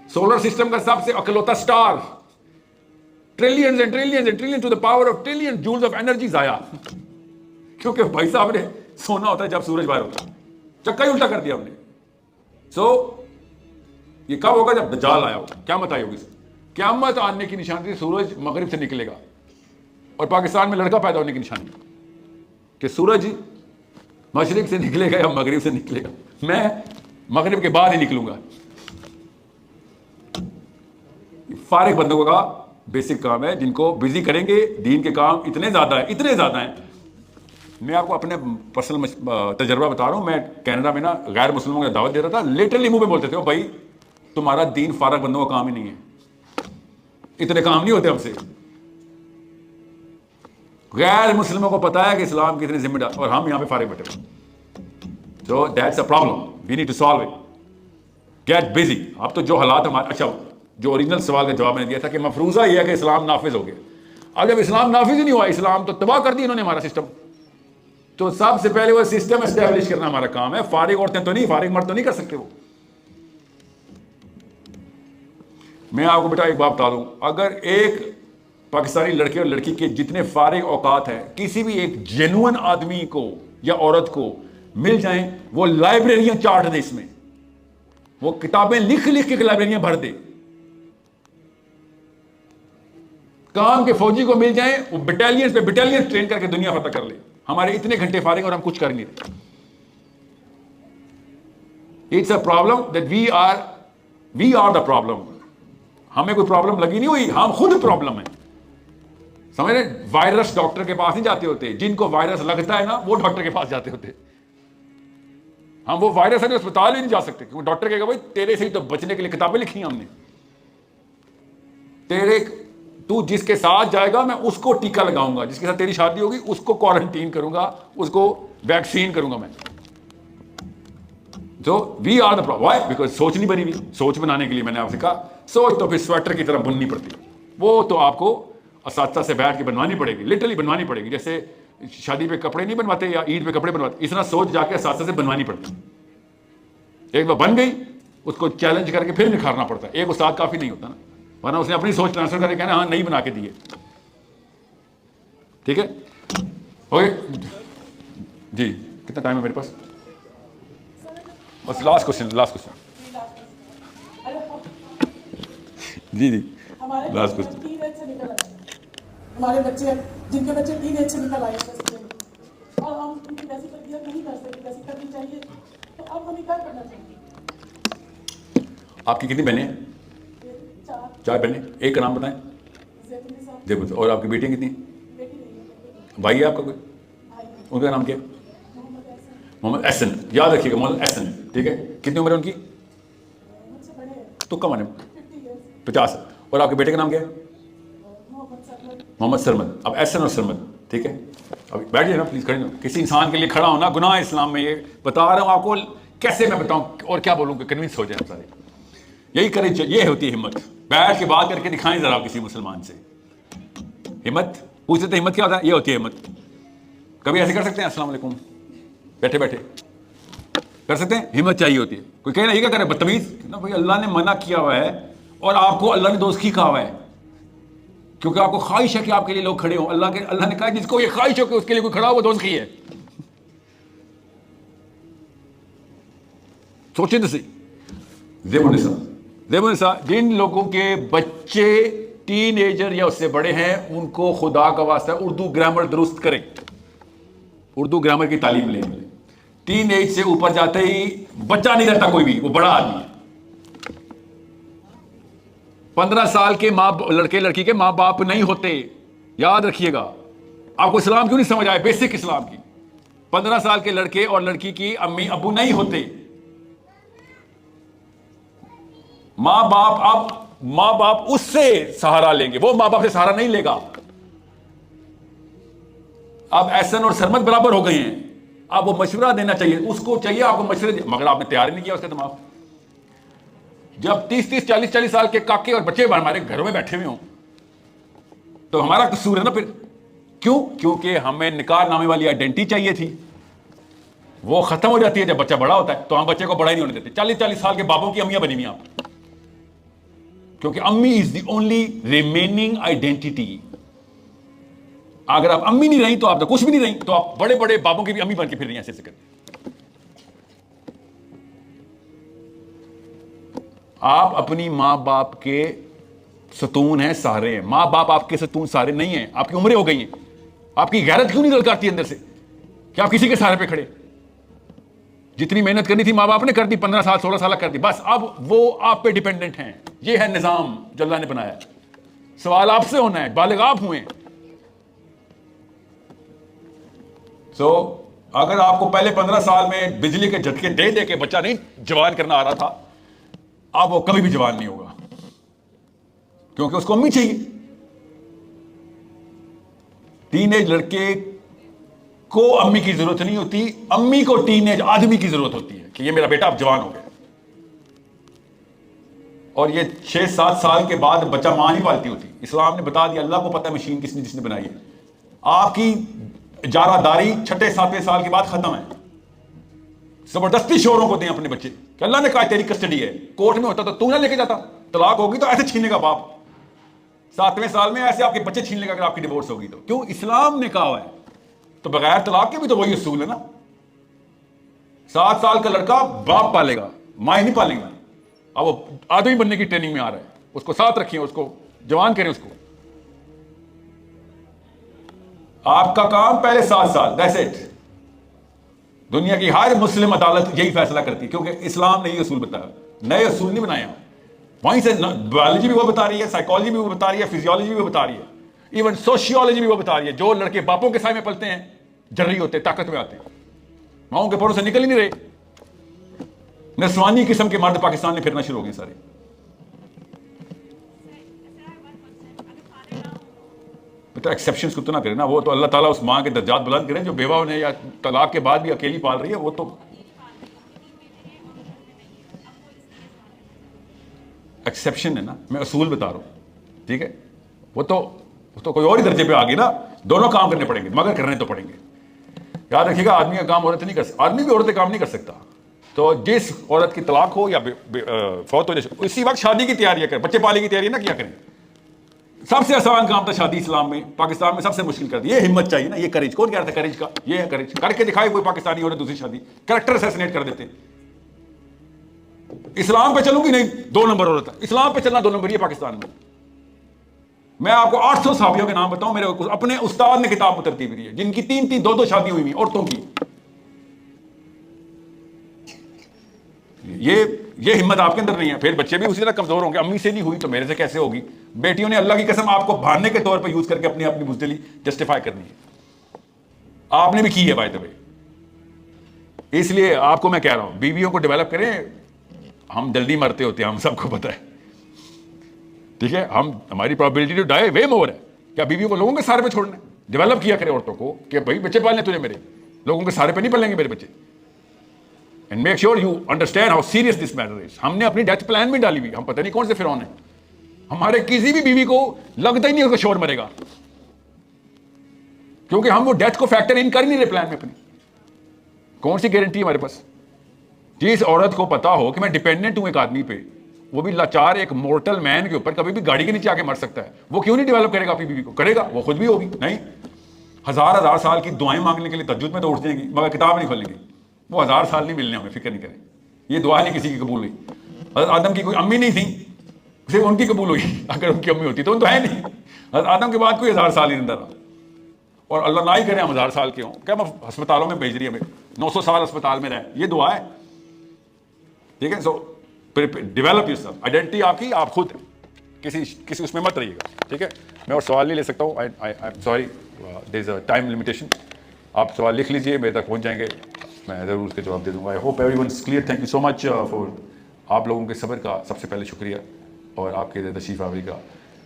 سولر سسٹم کا سب سے اکلوتا star, trillions and trillions and trillion to the power of trillion joules of energy ضائع, کیونکہ بھائی صاحب نے سونا ہوتا ہے جب سورج باہر ہوتا ہے. چکا ہی الٹا کر دیا ہم نے. سو یہ کب ہوگا؟ جب دجال آیا ہوگا, قیامت آئی ہوگی. قیامت آنے کی نشانی سورج مغرب سے نکلے گا, اور پاکستان میں لڑکا پیدا ہونے کی نشانی کہ سورج مشرق سے نکلے گا یا مغرب سے نکلے گا. میں مغرب کے بعد ہی نکلوں گا. فارغ بندوں کا بیسک کام ہے, جن کو بزی کریں گے. دین کے کام اتنے زیادہ ہیں. میں آپ کو اپنے پرسنل تجربہ بتا رہا ہوں. میں کینیڈا میں نا غیر مسلموں کو دعوت دے رہا تھا, لٹرلی منہ پہ بولتے تھے بھائی تمہارا دین فارغ بندوں کا کام ہی نہیں ہے, اتنے کام نہیں ہوتے ہم سے. غیر مسلموں کو پتا ہے کہ اسلام کی اتنی ذمہ دار, اور ہم یہاں پہ فارغ بیٹھے ہوئے. So that's a problem, we need to solve it. Get busy. اب تو جو حالات ہمارے, اچھا جو اوریجنل سوال کا جواب میں نے دیا تھا کہ مفروضہ یہ ہے کہ اسلام نافذ ہو گیا. اب جب اسلام نافذ ہی نہیں ہوا, اسلام تو تباہ کر دیا انہوں نے ہمارا سسٹم. تو سب سے پہلے وہ سسٹم اسٹیبلش کرنا ہمارا کام ہے. فارغ عورتیں تو نہیں, فارغ مرد تو نہیں کر سکتے. وہ میں آپ کو بیٹا ایک بات بتا دوں, اگر ایک پاکستانی لڑکے اور لڑکی کے جتنے فارغ اوقات ہیں کسی بھی ایک جینوئن آدمی کو یا عورت کو مل جائیں, وہ لائبریریاں چاٹ دے, اس میں وہ کتابیں لکھ کے لائبریریاں بھر دے. کام کے فوجی کو مل جائیں, وہ بٹالین پہ بٹالین ٹرین کر کے دنیا فتح کر لے. ہمارے اتنے گھنٹے فارغ اور ہم کچھ کر نہیں رہے. It's a problem that we are the problem. ہمیں کوئی پرابلم لگی نہیں ہوئی, ہم خود پرابلم ہیں. سمجھ رہے؟ وائرس ڈاکٹر کے پاس نہیں جاتے ہوتے, جن کو وائرس لگتا ہے نا وہ ڈاکٹر کے پاس جاتے ہوتے. ہم وہ وائرس ہے اسپتال ہی نہیں جا سکتے, کیونکہ ڈاکٹر کہے گا بھائی تیرے سے ہی تو بچنے کے لیے کتابیں لکھی ہیں ہم نے. تو جس کے ساتھ جائے گا میں اس کو ٹیکا لگاؤں گا, جس کے ساتھ تیری شادی ہوگی اس کو کوارنٹین کروں گا, اس کو ویکسین کروں گا میں. So we are the problem. Why? Because سوچ نہیں بنی ہوئی. سوچ بنانے کے لیے میں نے آپ سے کہا سوچ تو پھر سویٹر کی طرح بننی پڑتی ہے. وہ تو آپ کو اساتذہ سے بیٹھ کے بنوانی پڑے گی, لٹرلی بنوانی پڑے گی. جیسے شادی پہ کپڑے نہیں بنواتے یا عید پہ کپڑے بنواتے, اس طرح سوچ جا کے اساتذہ سے بنوانی پڑتی. ایک بار بن گئی اس کو چیلنج کر کے پھر نکھارنا پڑتا ہے. ایک استاد کافی نہیں ہوتا نا, ورنہ اس نے اپنی سوچ ٹرانسفر کر کے کہنا ہاں نہیں بنا کے دیے. ٹھیک ہے, اوکے جی. کتنا ٹائم ہے میرے پاس؟ بس لاسٹ کوشچن. جی لاسٹ کوشچن. ہمارے بچے جن کے بچے ٹین ایج سے نکل آئے اور ہم ان کی ویسی تربیت نہیں کر سکتے جیسی کرنی چاہیے, تو اب ہمیں کیا کرنا چاہیے؟ آپ کی کتنی بہنیں ہیں؟ 4 بہنیں. ایک کا نام بتائیں. زیب. اور آپ کی بیٹیاں کتنی ہیں؟ بھائی ہے آپ کا کوئی؟ ان کا نام کیا ہے؟ محمد احسن. یاد رکھیے گا محمد احسن. ٹھیک ہے. کتنی عمر ہے ان کی؟ تو کم آنے 50. اور آپ کے بیٹے کا نام کیا ہے؟ محمد سرمد. اب احسن اور سرمد, ٹھیک ہے, اب بیٹھ جائے نا پلیز, کھڑے نا. کسی انسان کے لیے کھڑا ہونا گناہ ہے اسلام میں. یہ بتا رہا ہوں آپ کو, کیسے میں بتاؤں اور کیا بولوں کہ کنوینس ہو جائے سارے. یہی کریں, یہ ہوتی ہے ہمت. بیٹھ کے بات کر کے دکھائیں ذرا کسی مسلمان سے ہمت. پوچھ لیتے ہمت کیا ہوتا ہے. یہ ہوتی ہے ہمت. کبھی ایسے کر سکتے ہیں السلام علیکم بیٹھے بیٹھے کر سکتے ہیں؟ ہمت چاہیے ہوتی ہے. کوئی کہنا یہ کیا کرے بدتمیز نا بھائی, اللہ نے منع کیا ہوا ہے اور آپ کو اللہ نے دوزخی کہا ہوا ہے, کیونکہ آپ کو خواہش ہے کہ آپ کے لیے لوگ کھڑے ہوں. اللہ نے کہا جس کو یہ خواہش ہو کہ اس کے لیے کوئی کھڑا ہو وہ دوزخی ہے. سوچیں تو صحیح. زیب النساء جن لوگوں کے بچے ٹین ایجر یا اس سے بڑے ہیں ان کو خدا کا واسطہ اردو گرامر درست کریں, اردو گرامر کی تعلیم لیں. ٹین ایج سے اوپر جاتے ہی بچہ نہیں رہتا کوئی بھی, وہ بڑا آدمی ہے. 15 سال کے لڑکے لڑکی کے ماں باپ نہیں ہوتے, یاد رکھیے گا. آپ کو اسلام کیوں نہیں سمجھ آئے, بیسک اسلام کی. 15 سال کے لڑکے اور لڑکی کی امی ابو نہیں ہوتے. ماں باپ اس سے سہارا لیں گے, وہ ماں باپ سے سہارا نہیں لے گا. اب احسن اور سرمد برابر ہو گئے ہیں, آپ وہ مشورہ دینا چاہیے, اس کو چاہیے آپ کو مشورے مگر آپ نے تیار نہیں کیا اس کا دماغ. جب 30 40 سال کے کاکے اور بچے ہمارے گھروں میں بیٹھے ہوئے ہوں تو ہمارا قصور ہے نا پھر. کیوں؟ کیونکہ ہمیں نکاح نامے والی آئیڈینٹی چاہیے تھی, وہ ختم ہو جاتی ہے جب بچہ بڑا ہوتا ہے. تو ہم بچے کو بڑا ہی نہیں ہونے دیتے. 40 سال کے بابوں کی امیاں بنی ہوئی آپ, کیونکہ امی از دی اونلی ریمیننگ آئیڈینٹی. اگر آپ امی نہیں رہی تو آپ تو کچھ بھی نہیں رہی, تو آپ بڑے بڑے بابوں کی بھی امی بن کے پھر رہی ہیں ایسے کر. آپ اپنی ماں باپ کے ستون ہیں, سہارے ہیں. ماں باپ آپ کے ستون سہارے نہیں ہیں. آپ کی عمریں ہو گئی ہیں, آپ کی غیرت کیوں نہیں للکارتی اندر سے کہ آپ کسی کے سہارے پہ کھڑے؟ جتنی محنت کرنی تھی ماں باپ نے کر دی, 15 سال 16 سال کر دی, بس اب وہ آپ پہ ڈیپینڈنٹ ہیں. یہ ہے نظام جو اللہ نے بنایا. سوال آپ سے ہونا ہے, بالغ آپ ہوئے. اگر آپ کو پہلے 15 سال میں بجلی کے جھٹکے دے دے کے بچہ نہیں جوان کرنا آ رہا تھا, اب وہ کبھی بھی جوان نہیں ہوگا, کیونکہ اس کو امی چاہیے. ٹین ایج لڑکے کو امی کی ضرورت نہیں ہوتی, امی کو ٹین ایج آدمی کی ضرورت ہوتی ہے کہ یہ میرا بیٹا اب جوان ہو گیا. اور یہ 6-7 سال کے بعد بچہ ماں نہیں پالتی ہوتی. اسلام نے بتا دیا, اللہ کو پتہ ہے مشین جس نے بنائی ہے. آپ کی اجارہ داری 6-7 سال کے بعد ختم ہے. زبردستی شوہروں کو دیں اپنے بچے کہ اللہ نے کہا تیری کسٹڈی ہے. کورٹ میں ہوتا تو نہ لے کے جاتا, طلاق ہوگی تو ایسے چھینے گا باپ. 7ویں سال میں ایسے آپ کے بچے چھین لے گا اگر آپ کی ڈیورس ہوگی تو. کیوں؟ اسلام نے کہا ہوا ہے. تو بغیر طلاق کے بھی تو وہی اصول ہے نا. 7 سال کا لڑکا باپ پالے گا, ماں نہیں پالیں گا. اب وہ آدمی بننے کی ٹریننگ میں آ رہا ہے, اس کو ساتھ رکھیں, اس کو جوان کریں. اس کو آپ کا کام پہلے 7 سال, دیٹس اٹ. دنیا کی ہر مسلم عدالت یہی فیصلہ کرتی ہے, کیونکہ اسلام نے یہ اصول بتایا, نئے اصول نہیں بنایا. وہیں سے بایولوجی بھی وہ بتا رہی ہے, سائیکالوجی بھی وہ بتا رہی ہے, فزیولوجی بھی وہ بتا رہی ہے, ایون سوشیولوجی بھی وہ بتا رہی ہے. جو لڑکے باپوں کے سائے میں پلتے ہیں جرری ہوتے, طاقت میں آتے ہیں, ماؤں کے پروں سے نکل ہی نہیں رہے. نسوانی قسم کے مرد پاکستان میں پھرنا شروع ہو گئے سارے. ایکسیپشنز کو تو نہ کرے نا, وہ تو اللہ تعالیٰ اس ماں کے درجات بلند کرے جو بیوہ نے یا طلاق کے بعد بھی اکیلی پال رہی ہے. وہ تو ایکسیپشن ہے نا, میں اصول بتا رہا ہوں, ٹھیک ہے. وہ تو کوئی اور ہی درجے پہ آ گئی نا. دونوں کام کرنے پڑیں گے, مگر کرنے تو پڑیں گے. یاد رکھیے گا, آدمی کا کام عورت نہیں کر سکتا, آدمی بھی عورت کام نہیں کر سکتا. تو جس عورت کی طلاق ہو یا فوت ہو جائے اسی وقت شادی کی تیاری کریں, بچے پالنے کی تیاری نہ کیا کریں. سب سے آسان کام تھا شادی اسلام میں, پاکستان میں سب سے مشکل کر دی. یہ ہمت چاہیے نا, یہ کریج. کون کہہ رہا تھا کریج کا؟ یہ ہے کریج. کر کے دکھائے کوئی پاکستانی عورت دوسری شادی, کریکٹر اسیسنیٹ کر دیتے. اسلام پہ چلوں گی نہیں, 2 نمبر عورت. اسلام پہ چلنا 2 نمبر یہ پاکستان میں. میں آپ کو 800 صحابیوں کے نام بتاؤں, میرے اپنے استاد نے کتاب میں ترتیب دی ہے جن کی 3-3 2-2 شادی ہوئی ہیں عورتوں کی. یہ ہمت آپ کے اندر نہیں ہے. پھر بچے بھی اسی طرح کمزور ہوں گے. امی سے نہیں ہوئی تو میرے سے کیسے ہوگی؟ بیٹیوں نے اللہ کی قسم آپ کو بہانے کے طور پہ یوز کر کے اپنی بزدلی جسٹیفائی کرنی ہے. آپ نے بھی کی ہے بائی دا وے. اس لیے آپ کو میں کہہ رہا ہوں بیویوں کو ڈیولپ کریں, ہم جلدی مرتے ہوتے ہیں, ہم سب کو پتہ ہے, ٹھیک ہے, ہماری پرابیلٹی ٹو ڈائی وے مور ہے. کیا بیوی کو لوگوں کے سہارے پہ چھوڑنا ہے؟ ڈیولپ کیا کرے عورتوں کو کہ بھائی بچے پالنے تجھے, میرے لوگوں کے سہارے پہ نہیں پلیں گے میرے بچے. And make sure you understand how serious this matter is. ہم نے اپنی ڈیتھ پلان میں ڈالی ہوئی, ہم پتہ نہیں کون سے فرعون ہیں. ہمارے کسی بھی بیوی کو لگتا ہی نہیں اس کا شوہر مرے گا, کیونکہ ہم وہ ڈیتھ کو فیکٹر ان کر نہیں رہے پلان میں اپنی. کون سی گارنٹی ہمارے پاس؟ جس عورت کو پتا ہو کہ میں ڈیپینڈنٹ ہوں ایک آدمی پہ, وہ بھی لاچار ایک مورٹل مین کے اوپر, کبھی بھی گاڑی کے نیچے آ کے مر سکتا ہے, وہ کیوں نہیں ڈیولپ کرے گا اپنی بیوی کو؟ کرے گا, وہ خود بھی ہوگی. نہیں, ہزار سال کی دعائیں مانگنے کے لیے تہجد میں تو اٹھ جائیں گی, مگر کتاب نہیں کھولیں گی. وہ 1000 سال نہیں ملنے, ہمیں فکر نہیں کریں. یہ دعا نہیں کسی کی قبول ہوئی. حضرت آدم کی کوئی امی نہیں تھی, صرف ان کی قبول ہوئی. اگر ان کی امی ہوتی تو ان تو ہے نہیں. حضرت آدم کے بعد کوئی 1000 سال نہیں زندہ رہا, اور اللہ نہ ہی کرے ہم 1000 سال کے ہوں. کیا ہم ہسپتالوں میں بھیج رہی ہمیں 900 سال ہسپتال میں رہے, یہ دعا ہے. ٹھیک ہے, سو ڈیولپ یور سیلف, آئیڈینٹی آپ کی آپ خود, کسی اس میں مت رہیے گا. ٹھیک ہے, میں اور سوال نہیں لے سکتا ہوں, آئی am sorry, there is a time limitation. آپ سوال لکھ لیجئے, میرے تک پہنچ جائیں گے, میں ضرور اس کے جواب دے دوں گا. I hope everyone is clear. Thank you so much for آپ لوگوں کے صبر کا سب سے پہلے شکریہ, اور آپ کے تشریف آوری کا.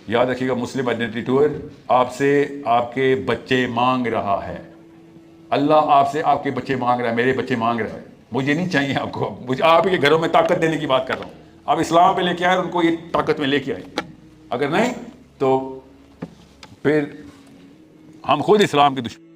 یاد رکھیے گا, مسلم آئیڈینٹی ٹور آپ سے آپ کے بچے مانگ رہا ہے. اللہ آپ سے آپ کے بچے مانگ رہا ہے, میرے بچے مانگ رہا ہے. مجھے نہیں چاہیے آپ کو, مجھے آپ کے گھروں میں طاقت دینے کی بات کر رہا ہوں. آپ اسلام پہ لے کے آئے, ان کو یہ طاقت میں لے کے آئے. اگر نہیں تو پھر ہم خود اسلام کے دشمن.